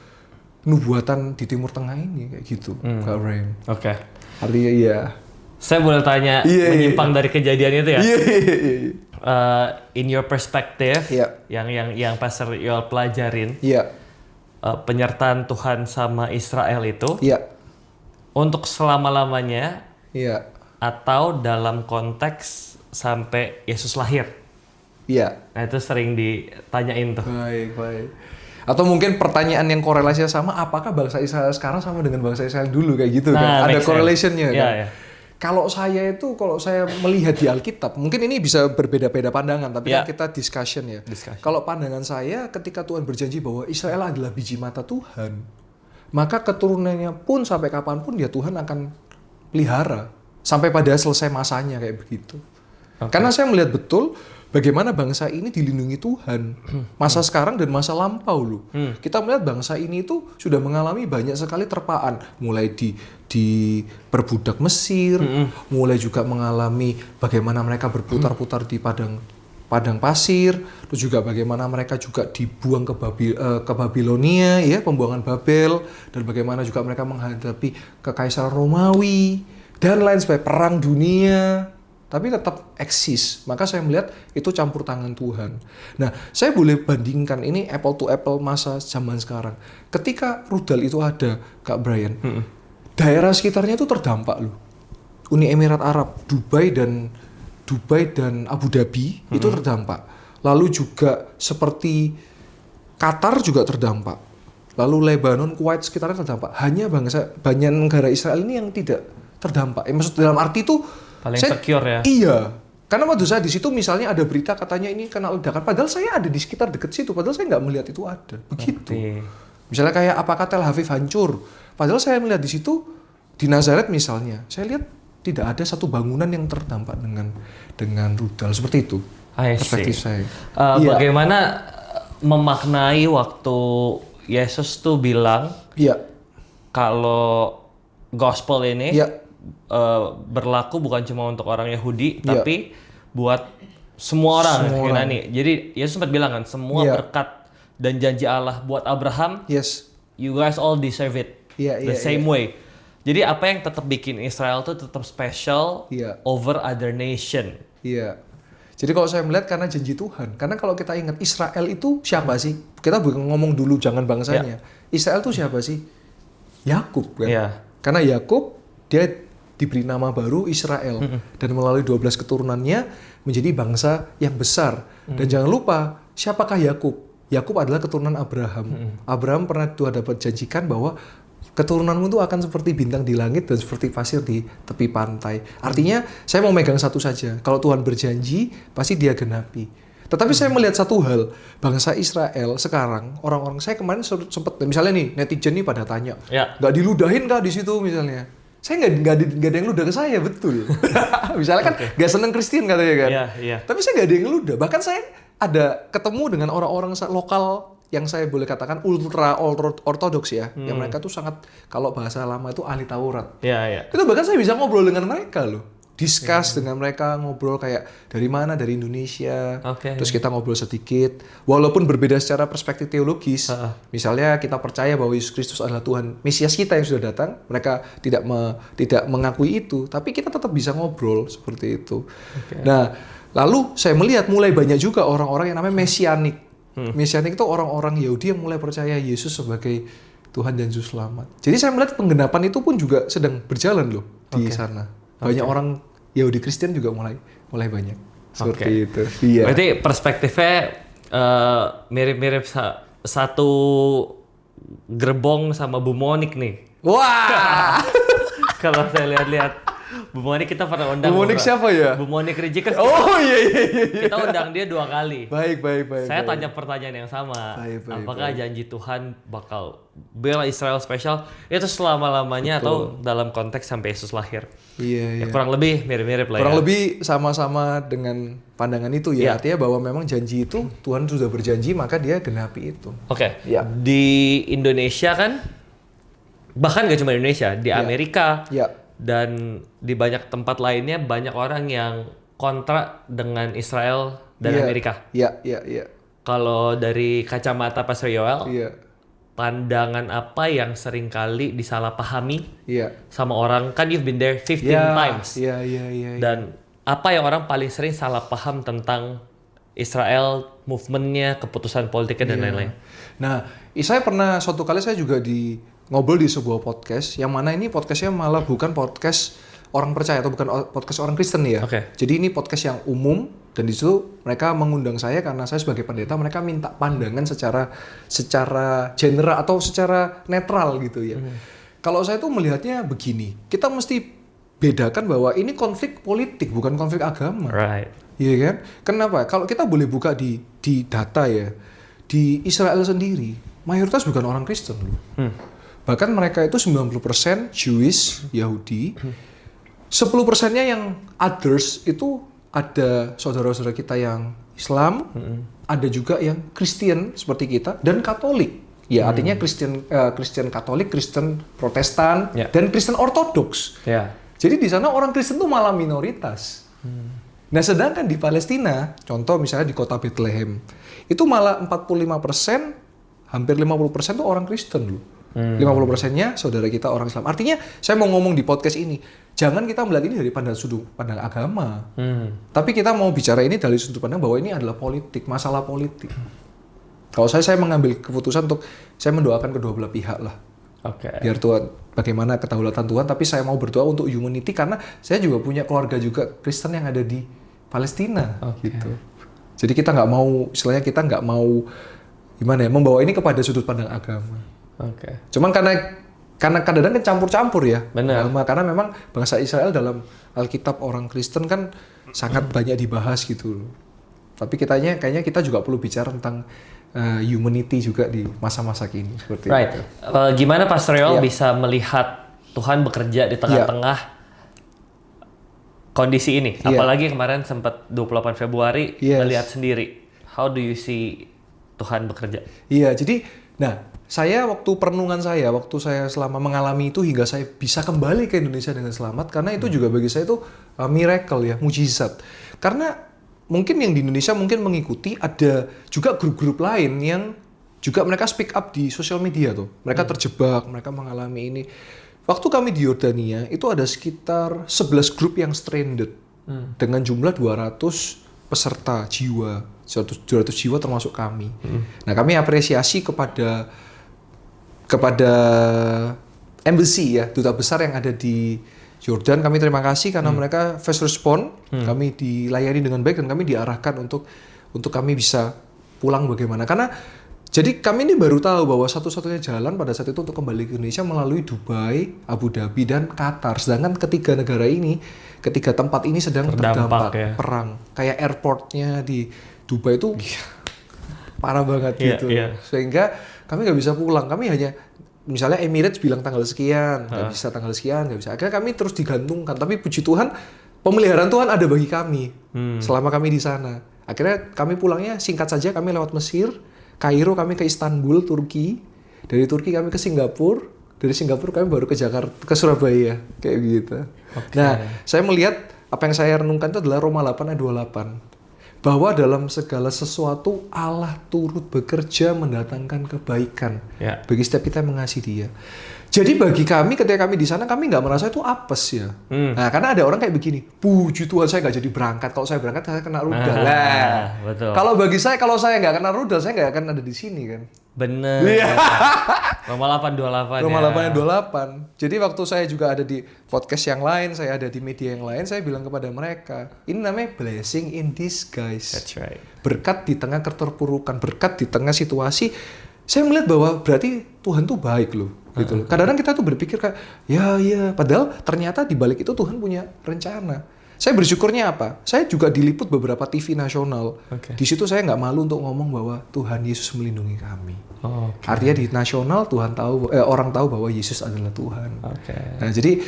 nubuatan di Timur Tengah ini kayak gitu, Kak Ray. Oke. Artinya iya. Saya boleh tanya Iya. menyimpang dari kejadian itu ya? Iya. In your perspective, Iya. yang Pastor Yoel pelajarin, Iya. penyertaan Tuhan sama Israel itu Iya. untuk selama-lamanya Iya. atau dalam konteks sampai Yesus lahir. Iya. Nah itu sering ditanyain tuh. Baik. Atau mungkin pertanyaan yang korelasinya sama, apakah bangsa Israel sekarang sama dengan bangsa Israel dulu kayak gitu kan? Ada make sense. correlationnya kan? Iya. Kalau saya melihat di Alkitab, mungkin ini bisa berbeda-beda pandangan, tapi Ya. kan kita discussion ya. Discussion. Kalau pandangan saya, ketika Tuhan berjanji bahwa Israel adalah biji mata Tuhan, maka keturunannya pun sampai kapanpun dia Tuhan akan pelihara sampai pada selesai masanya kayak begitu. Karena saya melihat betul bagaimana bangsa ini dilindungi Tuhan. Masa sekarang dan masa lampau loh. Kita melihat bangsa ini itu sudah mengalami banyak sekali terpaan. Mulai diperbudak Mesir, mulai juga mengalami bagaimana mereka berputar-putar di padang pasir, terus juga bagaimana mereka juga dibuang ke Babilonia, ya, pembuangan Babel, dan bagaimana juga mereka menghadapi kekaisaran Romawi dan lain sebagainya, perang dunia. Tapi tetap eksis. Maka saya melihat itu campur tangan Tuhan. Nah, saya boleh bandingkan ini apple to apple masa zaman sekarang. Ketika rudal itu ada, Kak Brian, daerah sekitarnya itu terdampak loh. Uni Emirat Arab, Dubai dan Abu Dhabi itu terdampak. Lalu juga seperti Qatar juga terdampak. Lalu Lebanon, Kuwait sekitarnya terdampak. Hanya banyak negara Israel ini yang tidak terdampak. Maksud dalam arti itu Paling secure ya? Iya. Karena waktu saya di situ misalnya ada berita katanya ini kena ledakan. Padahal saya ada di sekitar dekat situ. Padahal saya nggak melihat itu ada. Begitu. Misalnya kayak apakah Tel Aviv hancur? Padahal saya melihat di situ di Nazaret misalnya. Saya lihat tidak ada satu bangunan yang terdampak dengan rudal seperti itu. Perspektif saya. Iya. Bagaimana memaknai waktu Yesus tuh bilang Iya. kalau gospel ini Iya. Berlaku bukan cuma untuk orang Yahudi, Iya. tapi buat semua orang Semua Yunani. Jadi Yesus sempat bilang kan, semua Iya. berkat dan janji Allah buat Abraham, Yes. you guys all deserve it Iya, the iya, same way. Jadi apa yang tetap bikin Israel tuh tetap special Iya. over other nation. Iya. Jadi kalau saya melihat karena janji Tuhan. Karena kalau kita ingat Israel itu siapa sih? Kita bukan ngomong dulu jangan bangsanya. Israel itu siapa sih? Yakub kan. Iya. Karena Yakub dia diberi nama baru Israel dan melalui 12 keturunannya menjadi bangsa yang besar. Dan jangan lupa siapakah Yakub? Yakub adalah keturunan Abraham. Abraham pernah Tuhan dapat janjikan bahwa keturunanmu itu akan seperti bintang di langit dan seperti pasir di tepi pantai. Artinya saya mau megang satu saja. Kalau Tuhan berjanji pasti dia genapi. Tetapi saya melihat satu hal, bangsa Israel sekarang, orang-orang saya kemarin sempat, misalnya nih netizen nih pada tanya, Ya. nggak diludahin kah di situ misalnya? Saya nggak ada yang ludah ke saya, betul. Misalnya kan nggak seneng Kristen katanya kan. Iya. Tapi saya nggak ada yang ludah. Bahkan saya ada ketemu dengan orang-orang lokal yang saya boleh katakan ultra ortodoks ya, yang mereka tuh sangat, kalau bahasa lama itu ahli Taurat. Iya. Itu bahkan saya bisa ngobrol dengan mereka loh. Discuss dengan mereka, ngobrol kayak dari mana, dari Indonesia. Oke. Terus kita ngobrol sedikit. Walaupun berbeda secara perspektif teologis. Misalnya kita percaya bahwa Yesus Kristus adalah Tuhan Mesias kita yang sudah datang. Mereka tidak mengakui itu. Tapi kita tetap bisa ngobrol seperti itu. Nah, lalu saya melihat mulai banyak juga orang-orang yang namanya Mesianik. Mesianik itu orang-orang Yahudi yang mulai percaya Yesus sebagai Tuhan dan Juru Selamat. Jadi saya melihat penggenapan itu pun juga sedang berjalan loh di sana. Banyak orang Yahudi Kristen juga mulai banyak seperti itu. Iya. Berarti perspektifnya mirip-mirip satu gerbong sama Bu Monik nih. Wah. Kalau saya lihat Bu Monik kita pernah undang. Bu Monik siapa ya? Bu Monik Rijikers. Oh iya. Kita undang dia 2 kali. Baik. Saya tanya pertanyaan yang sama. Baik, Apakah janji Tuhan bakal bela Israel spesial itu selama-lamanya atau dalam konteks sampai Yesus lahir? Iya. Kurang lebih mirip-mirip lah Kurang ya. lebih sama-sama dengan pandangan itu ya. Artinya bahwa memang janji itu Tuhan sudah berjanji maka dia genapi itu. Oke. Ya. Di Indonesia kan, bahkan gak cuma Indonesia, di Amerika Ya. dan di banyak tempat lainnya banyak orang yang kontra dengan Israel dan Iya. Amerika. Iya. Kalau dari kacamata Pastor Yoel, Iya. pandangan apa yang seringkali disalahpahami Iya. sama orang, kan you've been there 15 times. Iya. Dan apa yang orang paling sering salah paham tentang Israel, movementnya, keputusan politiknya dan lain-lain. Nah, saya pernah suatu kali saya juga ngobrol di sebuah podcast, yang mana ini podcastnya malah bukan podcast orang percaya atau bukan podcast orang Kristen ya. Oke. Jadi ini podcast yang umum dan di situ mereka mengundang saya karena saya sebagai pendeta, mereka minta pandangan secara general atau secara netral gitu ya. Kalau saya tuh melihatnya begini, kita mesti bedakan bahwa ini konflik politik bukan konflik agama. Right. Iya kan? Kenapa? Kalau kita boleh buka di data ya, di Israel sendiri mayoritas bukan orang Kristen loh. Bahkan mereka itu 90% Jewish, Yahudi. 10%-nya yang others itu ada saudara-saudara kita yang Islam, ada juga yang Kristen seperti kita dan Katolik. Ya, artinya Kristen Katolik, Kristen Protestan, dan Kristen Ortodoks. Ya. Jadi di sana orang Kristen tuh malah minoritas. Nah, sedangkan di Palestina, contoh misalnya di kota Bethlehem, itu malah 45%, hampir 50% tuh orang Kristen loh. 50%-nya saudara kita orang Islam. Artinya, saya mau ngomong di podcast ini, jangan kita melihat ini dari sudut pandang agama. Tapi kita mau bicara ini dari sudut pandang bahwa ini adalah politik, masalah politik. Kalau saya mengambil keputusan untuk saya mendoakan kedua belah pihak lah. Oke. Biar Tuhan, bagaimana kedaulatan Tuhan, tapi saya mau berdoa untuk humanity karena saya juga punya keluarga juga Kristen yang ada di Palestina. Gitu. Jadi kita nggak mau, istilahnya kita nggak mau gimana ya, membawa ini kepada sudut pandang agama. Oke. Cuman karena kadang-kadang kan campur-campur ya. Benar. Karena memang bangsa Israel dalam Alkitab orang Kristen kan sangat banyak dibahas gitu loh. Tapi kayaknya kita juga perlu bicara tentang humanity juga di masa-masa kini seperti Right. itu. Gimana Pastor Yoel bisa melihat Tuhan bekerja di tengah-tengah kondisi ini? Apalagi kemarin sempat 28 Februari melihat sendiri. How do you see Tuhan bekerja? Iya, jadi saya waktu perenungan waktu saya selama mengalami itu hingga saya bisa kembali ke Indonesia dengan selamat, karena itu juga bagi saya itu miracle ya, mujizat. Karena mungkin yang di Indonesia mungkin mengikuti, ada juga grup-grup lain yang juga mereka speak up di sosial media tuh. Mereka terjebak, mereka mengalami ini. Waktu kami di Yordania itu ada sekitar 11 grup yang stranded dengan jumlah 200 peserta jiwa, 200 jiwa termasuk kami. Nah, kami apresiasi kepada embassy ya, duta besar yang ada di Jordan. Kami terima kasih karena mereka fast respond. Kami dilayani dengan baik dan kami diarahkan untuk kami bisa pulang bagaimana. Karena jadi kami ini baru tahu bahwa satu-satunya jalan pada saat itu untuk kembali ke Indonesia melalui Dubai, Abu Dhabi dan Qatar. Sedangkan ketiga negara ini ketiga tempat ini sedang Terdampak, terdampak ya. perang. Kayak airportnya di Dubai itu parah banget Iya, gitu. iya. Sehingga kami nggak bisa pulang. Kami hanya misalnya Emirates bilang tanggal sekian, nggak bisa tanggal sekian, nggak bisa. Akhirnya kami terus digantungkan. Tapi puji Tuhan, pemeliharaan Tuhan ada bagi kami selama kami di sana. Akhirnya kami pulangnya singkat saja, kami lewat Mesir, Kairo, kami ke Istanbul, Turki. Dari Turki kami ke Singapura. Dari Singapura kami baru ke Jakarta, ke Surabaya, kayak gitu. Nah, saya melihat apa yang saya renungkan itu adalah Roma 8 ayat 28. Bahwa dalam segala sesuatu Allah turut bekerja mendatangkan kebaikan Ya. bagi setiap kita yang mengasihi Dia. Jadi bagi kami ketika kami di sana kami nggak merasa itu apes ya. Nah karena ada orang kayak begini, puji Tuhan saya nggak jadi berangkat. Kalau saya berangkat saya kena rudal. Betul. Kalau bagi saya kalau saya nggak kena rudal saya nggak akan ada di sini kan. Bener. Roma 8:28 Roma ya. 8:28. Jadi waktu saya juga ada di podcast yang lain, saya ada di media yang lain, saya bilang kepada mereka, ini namanya blessing in disguise. That's right. Berkat di tengah keterpurukan, berkat di tengah situasi. Saya melihat bahwa berarti Tuhan tuh baik loh, gitu loh. Kadang-kadang kita tuh berpikir kayak, ya, padahal ternyata di balik itu Tuhan punya rencana. Saya bersyukurnya apa? Saya juga diliput beberapa TV nasional. Oke. Di situ saya nggak malu untuk ngomong bahwa Tuhan Yesus melindungi kami. Oh, Artinya di nasional Tuhan tahu, orang tahu bahwa Yesus adalah Tuhan. oke. Nah, jadi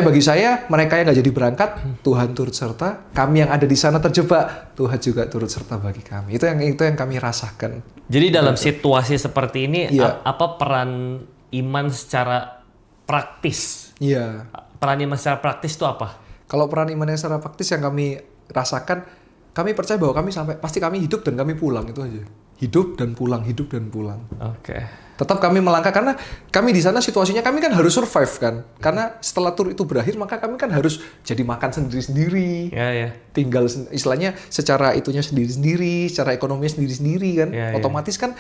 bagi saya mereka yang nggak jadi berangkat, Tuhan turut serta. Kami yang ada di sana terjebak, Tuhan juga turut serta bagi kami. Itu yang kami rasakan. Jadi dalam situasi seperti ini, Iya. apa peran iman secara praktis? Iya. Peran iman secara praktis itu apa? Kalau peran iman yang secara praktis yang kami rasakan, kami percaya bahwa pasti kami hidup dan kami pulang, itu aja. Hidup dan pulang, hidup dan pulang. Oke. Tetap kami melangkah karena kami di sana situasinya kami kan harus survive kan. Karena setelah tur itu berakhir maka kami kan harus jadi makan sendiri-sendiri. Ya. Tinggal istilahnya secara itunya sendiri-sendiri, secara ekonominya sendiri-sendiri kan. Ya. Otomatis kan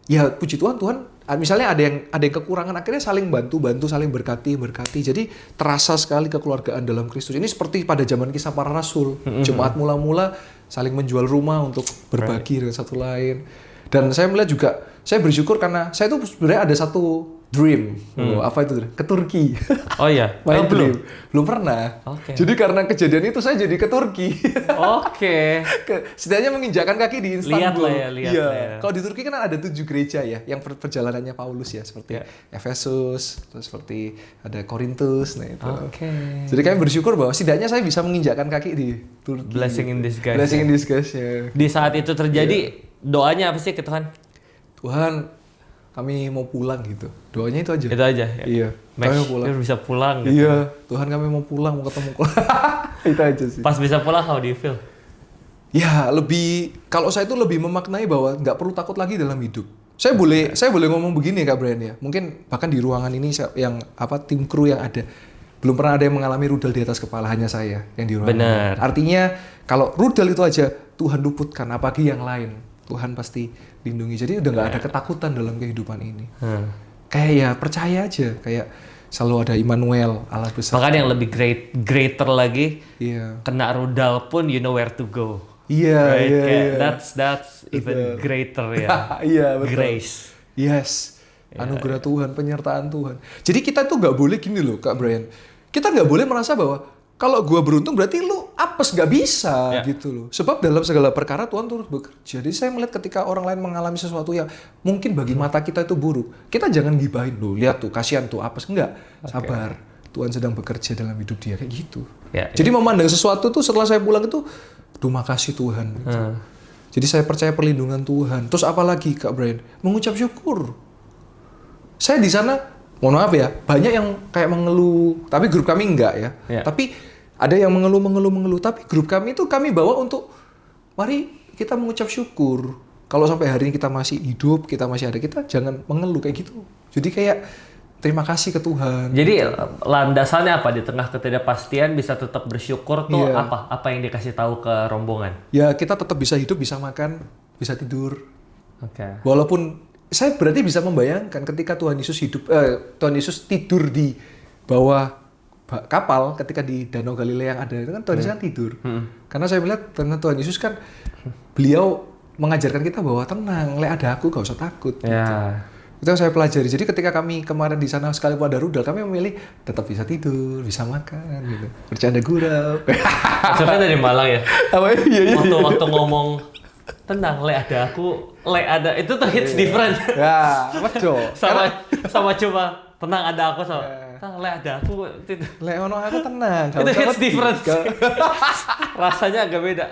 ya puji Tuhan misalnya ada yang kekurangan akhirnya saling bantu saling berkati. Jadi terasa sekali kekeluargaan dalam Kristus. Ini seperti pada zaman kisah para rasul. Jemaat mula-mula saling menjual rumah untuk berbagi dengan satu lain. Dan saya melihat juga, saya bersyukur karena saya tuh sebenarnya ada satu dream. Apa itu? Ke Turki. Oh iya. My belum. dream. Belum pernah. Oke. Jadi karena kejadian itu saya jadi ke Turki. Oke. Setidaknya menginjakan kaki di Istanbul. Lihat Iya. lah ya. Kalau di Turki kan ada 7 gereja ya, yang perjalanannya Paulus ya, seperti Ya. Efesus, terus seperti ada Korintus, nah itu. Oke. Jadi kami bersyukur bahwa setidaknya saya bisa menginjakan kaki di Turki. Blessing in disguise. Blessing in disguise ya. Di saat itu terjadi, doanya apa sih ke Tuhan? Tuhan, kami mau pulang gitu. Doanya itu aja. Itu aja. Ya? Iya. Kami mau pulang. Biar bisa pulang. Gitu. Iya, Tuhan kami mau pulang, mau ketemu. Itu aja sih. Pas bisa pulang, how do you feel? Ya, kalau saya itu lebih memaknai bahwa nggak perlu takut lagi dalam hidup. Saya boleh ngomong begini Kak Brian ya. Mungkin bahkan di ruangan ini tim kru yang ada belum pernah ada yang mengalami rudal di atas kepala, hanya saya yang di ruangan. Benar. Artinya kalau rudal itu aja Tuhan luputkan, apalagi yang lain. Tuhan pasti lindungi. Jadi udah nggak ada ketakutan dalam kehidupan ini. Kayak ya percaya aja, kayak selalu ada Immanuel, Allah besar. Bahkan yang lebih greater lagi, Iya. kena rudal pun you know where to go. Iya, Right? iya, Kayak iya. That's even greater ya. Iya, betul. Grace. Yes, anugerah Tuhan, penyertaan Tuhan. Jadi kita tuh nggak boleh gini loh, Kak Brian. Kita nggak boleh merasa bahwa kalau gua beruntung berarti lu apes, nggak bisa gitu loh. Sebab dalam segala perkara Tuhan turut bekerja. Jadi saya melihat ketika orang lain mengalami sesuatu yang mungkin bagi mata kita itu buruk, kita jangan gibahin loh. Lihat tuh, kasihan tuh apes, enggak. Sabar. Tuhan sedang bekerja dalam hidup dia kayak gitu. Ya, Jadi memandang sesuatu tuh setelah saya pulang itu, duh makasih Tuhan. Gitu. Jadi saya percaya perlindungan Tuhan. Terus apalagi Kak Brian? Mengucap syukur. Saya di sana, mohon maaf ya, banyak yang kayak mengeluh. Tapi grup kami enggak ya. Ya. Tapi ada yang mengeluh. Tapi grup kami itu kami bawa untuk, mari kita mengucap syukur. Kalau sampai hari ini kita masih hidup, kita masih ada, kita jangan mengeluh kayak gitu. Jadi kayak terima kasih ke Tuhan. Jadi landasannya apa di tengah ketidakpastian bisa tetap bersyukur tuh Iya. apa? Apa yang dikasih tahu ke rombongan? Ya kita tetap bisa hidup, bisa makan, bisa tidur. Oke. Walaupun saya berarti bisa membayangkan ketika Tuhan Yesus tidur di bawah kapal ketika di Danau Galilea yang ada itu kan Tuhan Yesus kan tidur. Karena saya melihat karena Tuhan Yesus kan beliau mengajarkan kita bahwa tenang, ada aku gak usah takut. Ya. Itu yang saya pelajari. Jadi ketika kami kemarin di sana sekalipun ada rudal, kami memilih tetap bisa tidur, bisa makan, gitu. Bercanda gurau. Maksudnya dari Malang ya? Apa iya. Waktu ngomong tenang, le ada aku, le ada itu tuh hits different. Ya, betul. sama cuma tenang ada aku sama tenang le ada aku itu Lek ono aku tenang. itu hits different. Rasanya agak beda.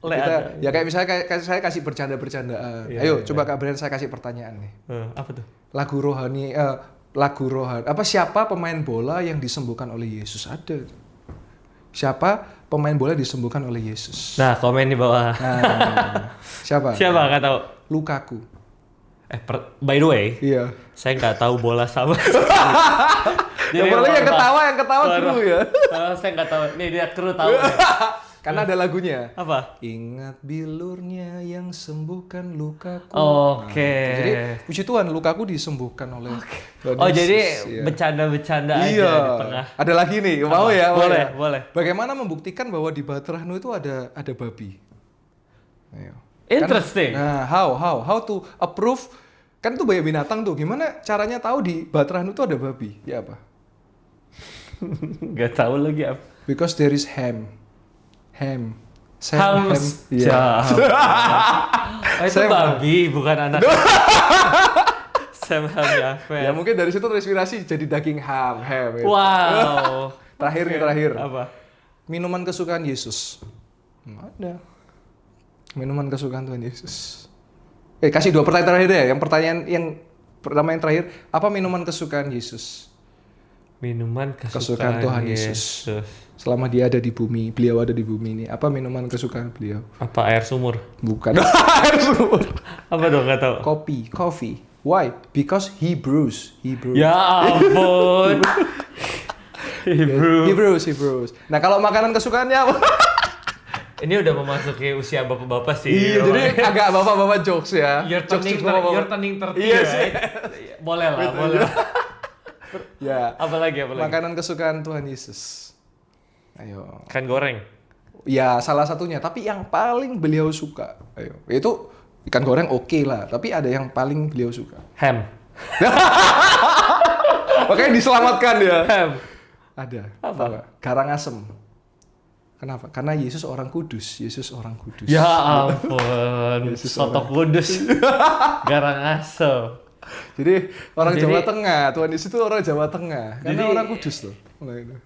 Le ada. Ya kayak misalnya kayak saya kasih bercanda-bercandaan. Ayo coba Kak Brian saya kasih pertanyaan nih. Apa tuh? Lagu rohani apa siapa pemain bola yang disembuhkan oleh Yesus? Ada. Siapa pemain bola yang disembuhkan oleh Yesus? Nah, komen di bawah. Nah, siapa? Nggak tahu. Lukaku. By the way, Iya. saya nggak tahu bola sama. Yang ketawa kru ya. Saya nggak tahu. Nih dia kru tahu. Karena ada lagunya. Apa? Ingat bilurnya yang sembuhkan lukaku. Oke. Nah, jadi puji Tuhan lukaku disembuhkan oleh Tuhan Oh Yesus, jadi ya. bercanda-bercanda aja Iya. di tengah. Ada lagi nih, mau ya? Boleh, ya? boleh. Bagaimana membuktikan bahwa di Batrahnu itu ada babi? Ayo. Interesting. Nah, how to approve? Kan itu banyak binatang tuh. Gimana caranya tahu di Batrahnu itu ada babi? Ya apa? Gak tahu lagi apa. Because there is ham. Ham. Iya. Oh, itu Sam. babi, bukan anak. Sam Ham Yafet. Ya mungkin dari situ terinspirasi jadi daging ham. Gitu. Wow. Terakhir. Apa? Minuman kesukaan Yesus. Ada. Minuman kesukaan Tuhan Yesus. Kasih 2 pertanyaan terakhir deh. Yang pertanyaan yang pertama yang terakhir, apa minuman kesukaan Yesus? Minuman Kesukaan Tuhan Yesus. Selama dia ada di bumi, beliau ada di bumi ini. Apa minuman kesukaan beliau? Apa air sumur? Bukan. Air sumur. Apa dong, gak tahu. Coffee. Why? Because he brews. Ya ampun. Hebrews. Nah, kalau makanan kesukaannya apa? Ini udah memasuki usia bapak-bapak sih. Iya, jadi agak bapak-bapak jokes ya. You're Jokes turning 30, Iya sih. right? Boleh lah, boleh. Ya. Apalagi? Makanan kesukaan Tuhan Yesus. Ayo. Ikan goreng. Ya, salah satunya. Tapi yang paling beliau suka. Ayo. Itu ikan goreng oke lah. Tapi ada yang paling beliau suka. Ham. Makanya diselamatkan ya. Ham. Ada. Apa? Garang asem. Kenapa? Karena Yesus orang kudus. Ya ampun. Yesus Soto orang. kudus. Garang asem. Jadi orang Jadi- Jawa Tengah. Tuhan Yesus itu orang Jawa Tengah. Karena Jadi- orang kudus loh.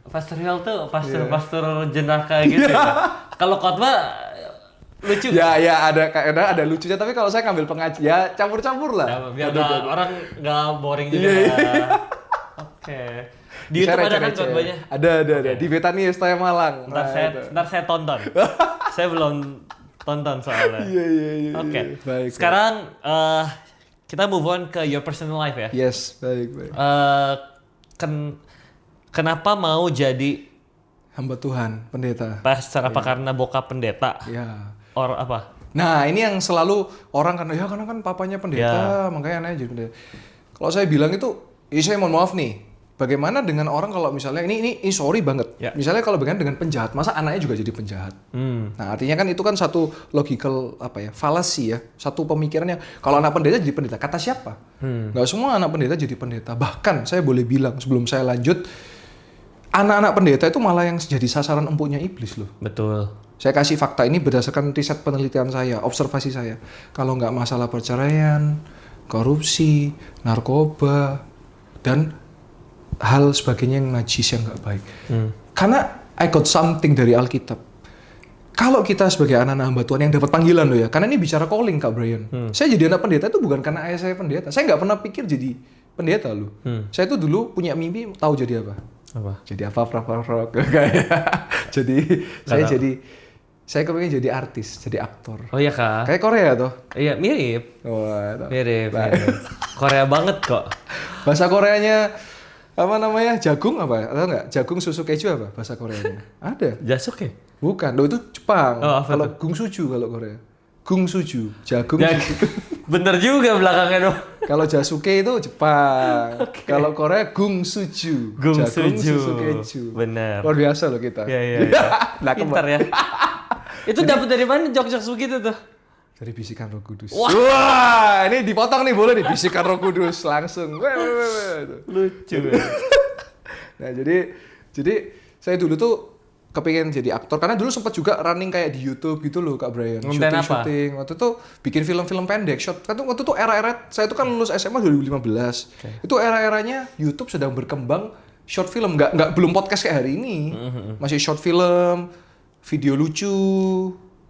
Pastor Hill tuh pastor jenaka gitu ya. Kalau khotbah lucu. Ya ada lucunya. Tapi kalau saya ngambil pengajian, ya campur-campur lah. Ya, biar orang nggak boring juga. Iya. Oke. Di YouTube ada kan khotbahnya? Ada. Di Betani Estaya Malang. Ntar saya tonton. Saya belum tonton soalnya. Iya. Oke. Baik. Sekarang kita move on ke your personal life ya. Yes, baik. Kenapa mau jadi Hamba Tuhan, pendeta. pastor? Apa karena bokap pendeta? Ya. Or apa? Nah, ini yang selalu orang karena kan papanya pendeta, makanya anaknya jadi pendeta. Kalau saya bilang itu, saya mohon maaf nih. Bagaimana dengan orang kalau misalnya ini sorry banget. Ya. Misalnya kalau dengan penjahat, masa anaknya juga jadi penjahat? Nah, artinya kan itu kan satu logical fallacy ya, satu pemikirannya. Kalau anak pendeta jadi pendeta, kata siapa? Nggak semua anak pendeta jadi pendeta. Bahkan saya boleh bilang sebelum saya lanjut, anak-anak pendeta itu malah yang jadi sasaran empuknya iblis loh. Betul. Saya kasih fakta ini berdasarkan riset penelitian saya, observasi saya. Kalau nggak masalah perceraian, korupsi, narkoba, dan hal sebagainya yang najis yang nggak baik. Karena I got something dari Alkitab. Kalau kita sebagai anak-anak hamba Tuhan yang dapat panggilan loh ya, karena ini bicara calling Kak Brian. Saya jadi anak pendeta itu bukan karena ayah saya pendeta. Saya nggak pernah pikir jadi pendeta loh. Saya itu dulu punya mimpi tahu jadi apa? Apa? Jadi apa? Saya kepingin jadi artis, jadi aktor. Oh iya kak. Kayak Korea tuh. Iya mirip. Wah, Mirip. Korea banget kok. bahasa Koreanya apa namanya? Jagung apa? Atau enggak? Jagung susu keju apa bahasa Koreanya? Ada. Jasuk ya? Bukan, loh itu Jepang. Oh, apa kalau tuh? gungsuju kalau Korea. Gungsuju, jagung Ya, susu. bener juga belakangnya dong. Kalau Jasuke itu Jepang. Kalau Korea gungsuju. Jagung Gungsuju. susu keju. Bener. Luar biasa loh kita. Iya. Nah, Pintar ya. Itu dapat dari mana jok-jok begitu tuh? Dari bisikan Roh Kudus. Wah, ini dipotong nih, boleh nih, bisikan Roh Kudus langsung. Lucu. Nah, jadi saya dulu tuh kepingin jadi aktor karena dulu sempat juga running kayak di YouTube gitu loh Kak Brian. Konten apa? Syuting. Waktu itu bikin film-film pendek, short. Kan waktu itu era-era saya itu kan lulus SMA 2015. Itu era-eranya YouTube sedang berkembang short film, nggak belum podcast kayak hari ini. Masih short film, video lucu.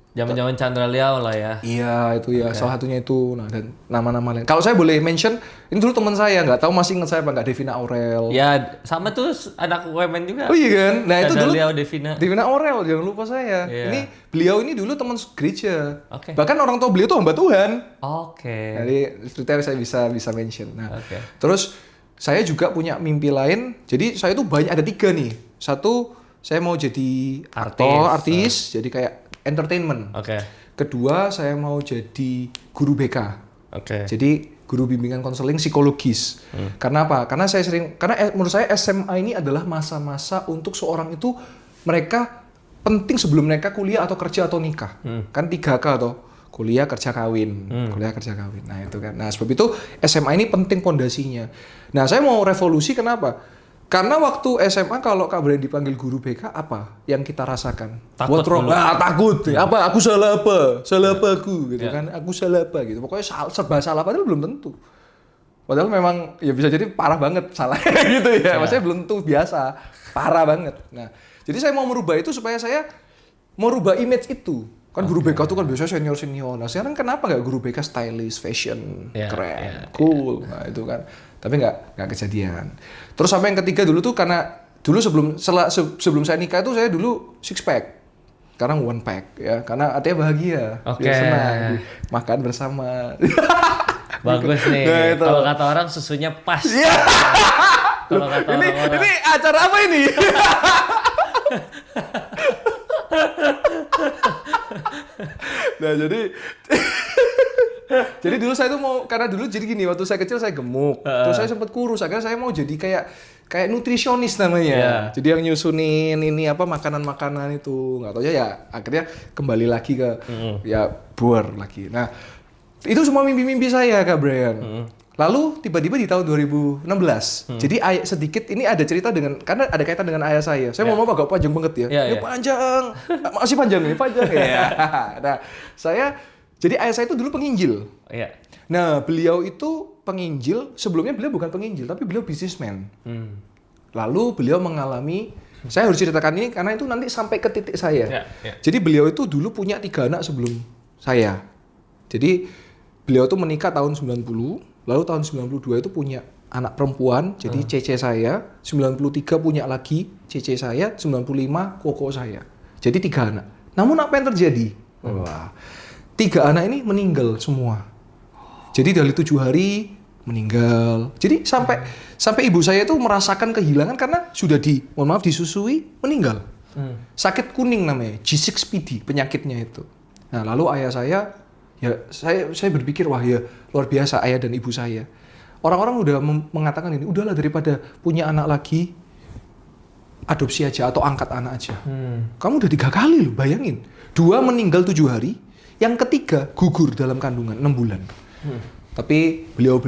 Zaman-zaman Chandra Liao lah ya. Iya, itu ya salah satunya itu. Nah, dan nama-nama lain. Kalau saya boleh mention, ini dulu teman saya, nggak tahu masih ingat saya apa nggak, Devina Aurel. Ya, sama tuh anak UMN juga. Oh iya kan? Nah, itu Chandra dulu Liao, Devina. Devina Aurel, jangan lupa saya. Iya. Ini beliau ini dulu teman gereja. Oke. Bahkan orang tua beliau tuh hamba Tuhan. Oke. Jadi ceritanya saya bisa mention. Nah, Oke. terus saya juga punya mimpi lain. Jadi saya tuh banyak ada 3 nih. Satu, saya mau jadi aktor, artis, jadi kayak entertainment. Oke. Kedua, saya mau jadi guru BK. Oke. Jadi guru bimbingan konseling psikologis. Karena apa? Karena menurut saya SMA ini adalah masa-masa untuk seorang itu mereka penting sebelum mereka kuliah atau kerja atau nikah. Kan 3K atau kuliah, kerja, kawin. Kuliah, kerja, kawin. Nah, itu kan. Nah, sebab itu SMA ini penting pondasinya. Nah, saya mau revolusi kenapa? Karena waktu SMA kalau Kak Brian dipanggil guru BK, apa yang kita rasakan? Takut What wrong? dulu. Takut. Apa? Aku salah apa? Salah apa aku? Gitu kan? Aku salah apa? Gitu. Pokoknya serba salah padahal belum tentu. Padahal memang ya bisa jadi parah banget salah gitu ya. Maksudnya belum tentu biasa, parah banget. Nah, jadi saya mau merubah itu supaya saya mau rubah image itu. Kan guru BK itu kan biasanya senior-senior. Nah, sekarang kenapa nggak guru BK stylish, fashion, keren, cool. Nah, itu kan. Tapi nggak kejadian. Terus sampai yang ketiga dulu tuh karena dulu sebelum saya nikah itu saya dulu 6 pack. Sekarang 1 pack ya. Karena artinya bahagia, biar senang, makan bersama. Bagus nih. Nah, itu. Kalau kata orang susunya pas. Kalau kata orang-orang. Ini acara apa ini? Nah, jadi dulu saya tuh mau, karena dulu jadi gini, waktu saya kecil saya gemuk, terus saya sempat kurus, akhirnya saya mau jadi kayak nutrisionis namanya. Jadi yang nyusunin ini apa makanan-makanan itu, nggak tahu ya akhirnya kembali lagi ke ya bor lagi. Nah, itu semua mimpi-mimpi saya Kak Brian. Lalu tiba-tiba di tahun 2016, jadi sedikit ini ada cerita karena ada kaitan dengan ayah saya. Saya mau agak panjang banget ya. Ini panjang, masih panjang nih, panjang ya. Nah, jadi ayah saya itu dulu penginjil. Iya. Nah, beliau itu penginjil, sebelumnya beliau bukan penginjil, tapi beliau businessman. Lalu beliau mengalami, saya harus ceritakan ini karena itu nanti sampai ke titik saya. Jadi beliau itu dulu punya 3 anak sebelum saya. Jadi beliau tuh menikah tahun 90, lalu tahun 92 itu punya anak perempuan, jadi cece saya, 93 punya lagi cece saya, 95 koko saya. Jadi 3 anak. Namun apa yang terjadi? Wah, 3 anak ini meninggal semua. Jadi dari 7 hari meninggal. Jadi sampai ibu saya itu merasakan kehilangan karena sudah disusui, meninggal. Sakit kuning namanya, G6PD penyakitnya itu. Nah, lalu ayah saya, ya saya berpikir wah ya luar biasa ayah dan ibu saya. Orang-orang udah mengatakan ini, udahlah daripada punya anak lagi, adopsi aja atau angkat anak aja. Kamu udah 3 kali loh, bayangin. 2 meninggal 7 hari, yang ketiga gugur dalam kandungan 6 bulan. Tapi beliau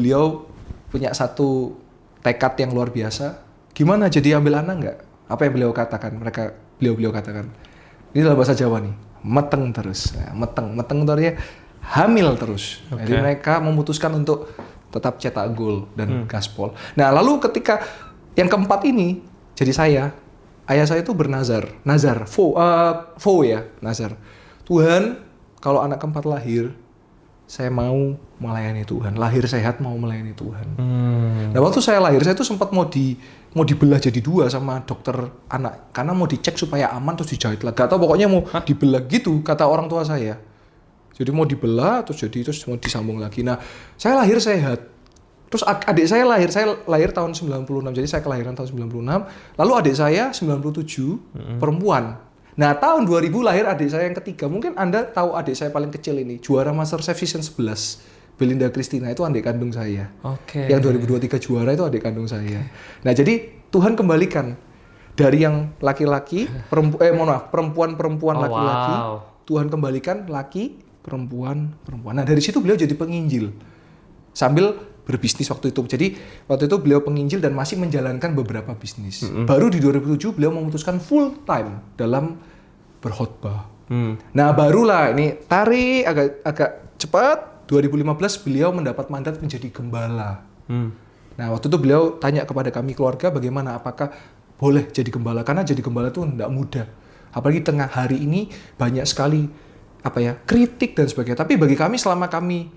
punya satu tekad yang luar biasa. Gimana jadi ambil anak nggak? Apa yang beliau katakan? Beliau katakan. Ini dalam bahasa Jawa nih, meteng terus. Nah, meteng itu artinya hamil terus. Jadi mereka memutuskan untuk tetap cetak gol dan gaspol. Nah, lalu ketika yang keempat ini jadi ayah saya itu bernazar, nazar. Tuhan, kalau anak keempat lahir, saya mau melayani Tuhan. Lahir sehat mau melayani Tuhan. Nah, waktu saya lahir, saya tuh sempat mau dibelah jadi 2 sama dokter anak. Karena mau dicek supaya aman terus dijahit lagi. Gak tau pokoknya mau dibelah gitu, kata orang tua saya. Jadi mau dibelah terus mau disambung lagi. Nah, saya lahir sehat. Terus adik saya lahir tahun 96. Jadi saya kelahiran tahun 96. Lalu adik saya 97, perempuan. Nah, tahun 2000 lahir adik saya yang ketiga. Mungkin Anda tahu adik saya paling kecil ini, juara MasterChef Season 11. Belinda Christina itu adik kandung saya. Yang 2023 juara itu adik kandung saya. Nah, jadi Tuhan kembalikan dari yang laki-laki, perempuan laki-laki, Tuhan kembalikan laki perempuan. Nah dari situ beliau jadi penginjil sambil berbisnis waktu itu. Jadi waktu itu beliau penginjil dan masih menjalankan beberapa bisnis. Baru di 2007 beliau memutuskan full time dalam berkhotbah. Nah barulah ini tarik agak cepat. 2015 beliau mendapat mandat menjadi gembala. Nah waktu itu beliau tanya kepada kami keluarga bagaimana apakah boleh jadi gembala, karena jadi gembala itu tidak mudah. Apalagi tengah hari ini banyak sekali kritik dan sebagainya. Tapi bagi kami selama kami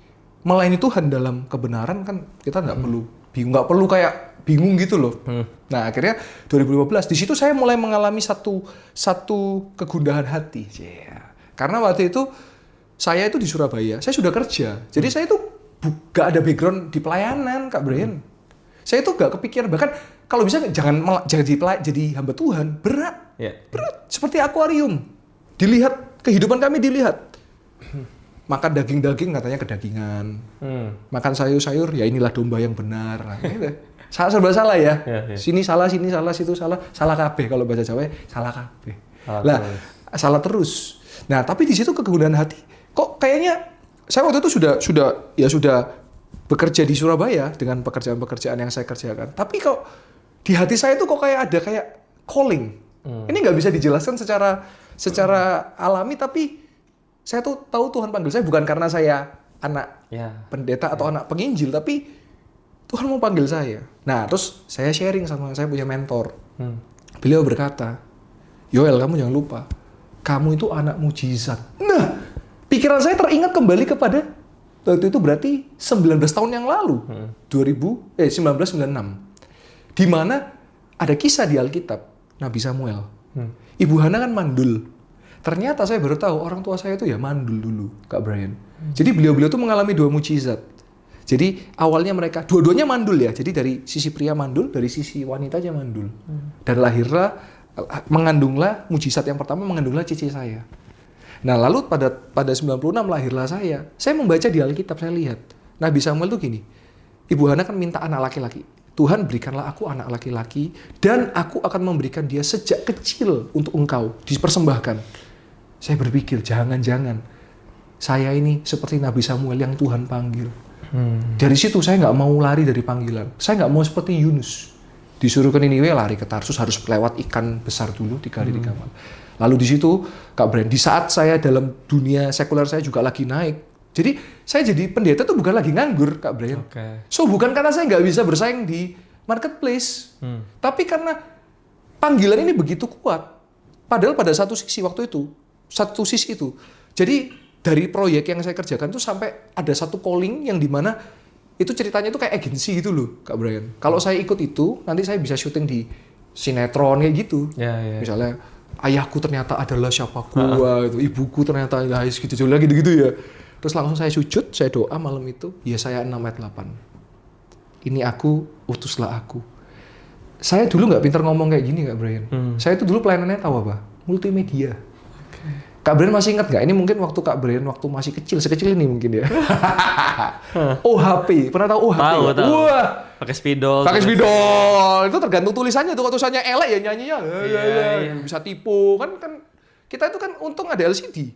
melayani Tuhan dalam kebenaran kan kita nggak perlu bingung, nggak perlu kayak bingung gitu loh. Nah akhirnya 2015 di situ saya mulai mengalami satu kegundahan hati. Karena waktu itu saya itu di Surabaya, saya sudah kerja. Jadi saya itu gak ada background di pelayanan, Kak Brian. Saya itu gak kepikiran, bahkan kalau bisa jangan jadi hamba Tuhan, berat. Berat, seperti akuarium. Dilihat, kehidupan kami dilihat. Makan daging-daging katanya kedagingan. Makan sayur-sayur, ya inilah domba yang benar. Nah, gitu. Serba salah ya. Sini salah, situ salah. Salah kabeh kalau bahasa Jawa, salah kabeh. Salah terus. Nah, tapi di situ kegundahan hati, kok kayaknya saya waktu itu sudah bekerja di Surabaya dengan pekerjaan-pekerjaan yang saya kerjakan. Tapi kok di hati saya itu kok ada calling. Ini nggak bisa dijelaskan secara alami, tapi saya tuh tahu Tuhan panggil saya bukan karena saya anak pendeta atau anak penginjil, tapi Tuhan mau panggil saya. Nah, terus saya sharing sama saya punya mentor. Beliau berkata, Yoel, kamu jangan lupa, kamu itu anak mujizat. Nah, pikiran saya teringat kembali kepada waktu itu berarti 19 tahun yang lalu, 1996. Di mana ada kisah di Alkitab, Nabi Samuel. Ibu Hana kan mandul. Ternyata saya baru tahu orang tua saya itu ya mandul dulu, Kak Brian. Jadi beliau-beliau tuh mengalami 2 mujizat. Jadi awalnya mereka, dua-duanya mandul ya. Jadi dari sisi pria mandul, dari sisi wanitanya mandul. Dan mengandunglah mujizat yang pertama, mengandunglah cici saya. Nah lalu pada 96 lahirlah saya. Saya membaca di Alkitab, saya lihat Nabi Samuel tuh gini, Ibu Hana kan minta anak laki-laki. Tuhan berikanlah aku anak laki-laki dan aku akan memberikan dia sejak kecil untuk engkau, dipersembahkan. Saya berpikir jangan-jangan saya ini seperti Nabi Samuel yang Tuhan panggil. Dari situ saya nggak mau lari dari panggilan. Saya nggak mau seperti Yunus. Disuruh ke Niniwe lari ke Tarsus, harus lewat ikan besar dulu 3 hari 3 malam. Lalu di situ, Kak Brian, di saat saya dalam dunia sekuler saya juga lagi naik. Jadi saya jadi pendeta tuh bukan lagi nganggur, Kak Brian. So bukan karena saya nggak bisa bersaing di marketplace, tapi karena panggilan ini begitu kuat. Padahal pada satu sisi itu, jadi dari proyek yang saya kerjakan tuh sampai ada satu calling yang dimana itu ceritanya itu kayak agensi gitu loh, Kak Brian. Kalau saya ikut itu, nanti saya bisa syuting di sinetron kayak gitu. Misalnya ayahku ternyata adalah siapaku, itu ibuku ternyata guys gitu gitu ya. Terus langsung saya sujud, saya doa malam itu, Yesaya 6 ayat 8. Ini aku, utuslah aku. Saya dulu nggak pintar ngomong kayak gini, Kak Brian. Saya itu dulu pelayanannya tahu apa? Multimedia. Kak Brian masih ingat nggak? Ini mungkin waktu Kak Brian waktu masih kecil, sekecil ini mungkin ya. OHP, pernah tahu OHP? Tahu. Wah, pakai spidol. Itu tergantung tulisannya tuh. Kalau tulisannya elek ya nyanyinya. Bisa tipu kan kita itu kan untung ada LCD.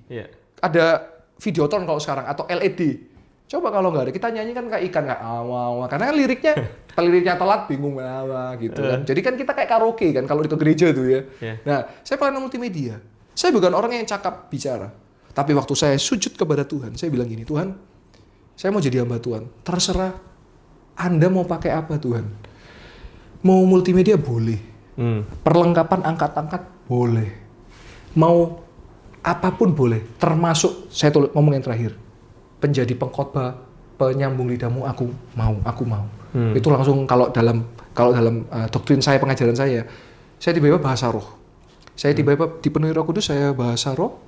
Ada Videotron kalau sekarang atau LED. Coba kalau nggak ada, kita nyanyi kan kayak ikan kayak awa. Karena liriknya telat bingung gitu kan. Jadi kan kita kayak karaoke kan kalau di ke gereja tuh ya. Nah, saya pelayanan multimedia. Saya bukan orang yang cakap bicara. Tapi waktu saya sujud kepada Tuhan, saya bilang gini, Tuhan, saya mau jadi hamba Tuhan. Terserah Anda mau pakai apa Tuhan. Mau multimedia boleh. Perlengkapan angkat-angkat boleh. Mau apapun boleh. Termasuk, saya ngomong yang terakhir. Penjadi pengkhotbah, penyambung lidahmu, aku mau. Itu langsung kalau dalam doktrin saya, pengajaran saya tiba-tiba bahasa roh. Saya tiba-tiba dipenuhi Roh Kudus, saya bahasa roh,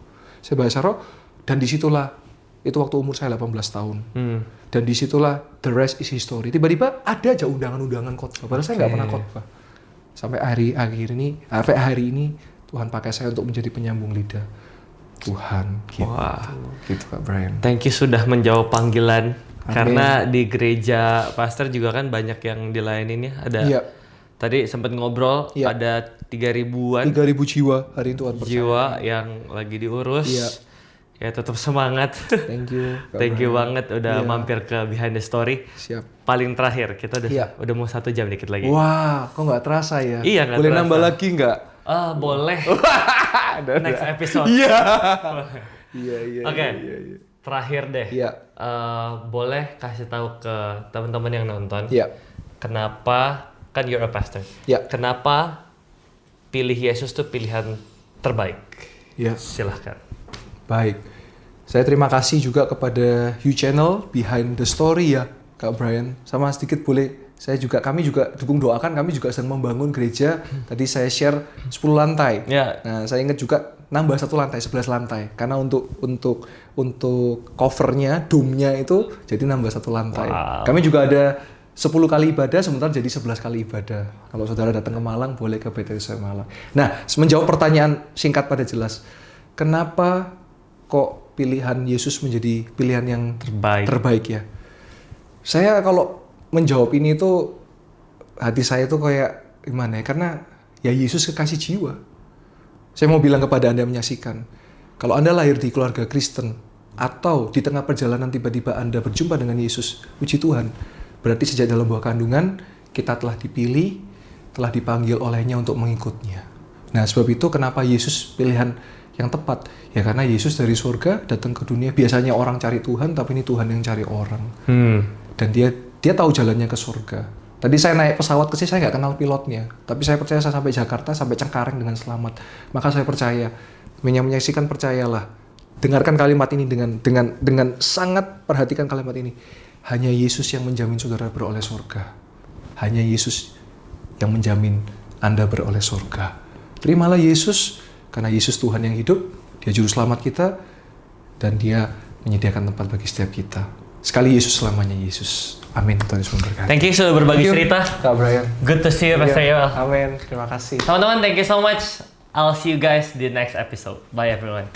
dan disitulah, itu waktu umur saya 18 tahun. Dan disitulah the rest is history. Tiba-tiba ada aja undangan-undangan khotbah, padahal saya nggak pernah khotbah. Sampai hari ini, Tuhan pakai saya untuk menjadi penyambung lidah Tuhan. Gitu. Wah. Gitu Kak Brian. Thank you sudah menjawab panggilan. Amin. Karena di gereja pastor juga kan banyak yang dilayanin ya. Ada tadi sempat ngobrol, ada 3.000-an 3.000 jiwa hari itu Tuhan percaya. jiwa yang lagi diurus. Ya tetap semangat. Thank you. Kak Thank you Brian. banget udah Iya. mampir ke Behind the Story. Siap. Paling terakhir kita Iya. udah mau 1 jam dikit lagi. Wah, kok nggak terasa ya? Iya, nggak Boleh terasa. nambah lagi nggak? Boleh. Next episode. Iya. Iya. Oke. Iya. Terakhir deh. Iya. Boleh kasih tahu ke teman-teman yang nonton. Iya. Kenapa kan you're a pastor? Iya. Kenapa pilih Yesus tuh pilihan terbaik? Iya. Silahkan. Baik. Saya terima kasih juga kepada You Channel Behind the Story ya, Kak Brian. Sama sedikit boleh kami juga dukung doakan, kami juga sedang membangun gereja. Tadi saya share 10 lantai. Ya. Nah, saya ingat juga nambah 1 lantai, 11 lantai. Karena untuk covernya, dome-nya itu jadi nambah 1 lantai. Wow. Kami juga ada 10 kali ibadah, sementara jadi 11 kali ibadah. Kalau saudara datang ke Malang, boleh ke BTS Malang. Nah, menjawab pertanyaan singkat pada jelas. Kenapa kok pilihan Yesus menjadi pilihan yang terbaik ya? Saya kalau menjawab ini tuh hati saya tuh kayak gimana ya? Karena ya Yesus kekasih jiwa. Saya mau bilang kepada Anda yang menyaksikan, kalau Anda lahir di keluarga Kristen atau di tengah perjalanan tiba-tiba Anda berjumpa dengan Yesus, puji Tuhan, berarti sejak dalam buah kandungan kita telah dipilih, telah dipanggil olehnya untuk mengikutnya. Nah, sebab itu kenapa Yesus pilihan yang tepat? Ya karena Yesus dari surga datang ke dunia. Biasanya orang cari Tuhan, tapi ini Tuhan yang cari orang. Dan dia tahu jalannya ke surga. Tadi saya naik pesawat ke sini, saya nggak kenal pilotnya, tapi saya percaya saya sampai Jakarta, sampai Cengkareng dengan selamat. Maka saya percaya, menyaksikan percayalah. Dengarkan kalimat ini dengan sangat perhatikan kalimat ini. Hanya Yesus yang menjamin saudara beroleh surga. Hanya Yesus yang menjamin Anda beroleh surga. Terimalah Yesus, karena Yesus Tuhan yang hidup, Dia juru selamat kita, dan Dia menyediakan tempat bagi setiap kita. Sekali Yesus, selamanya Yesus. Amin. Tuhan Yesus memberkati. Thank you sudah berbagi Thank you, cerita. Kak Brian. Good to see you, Pastor Yoel. Amin. Terima kasih. Teman-teman, thank you so much. I'll see you guys di next episode. Bye everyone.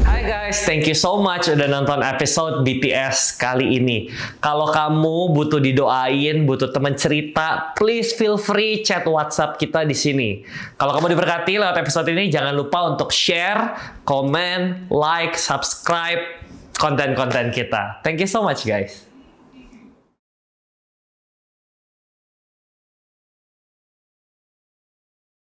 Hai guys, thank you so much udah nonton episode BTS kali ini. Kalau kamu butuh didoain, butuh teman cerita, please feel free chat WhatsApp kita di sini. Kalau kamu diberkati lewat episode ini, jangan lupa untuk share, komen, like, subscribe konten-konten kita. Thank you so much guys.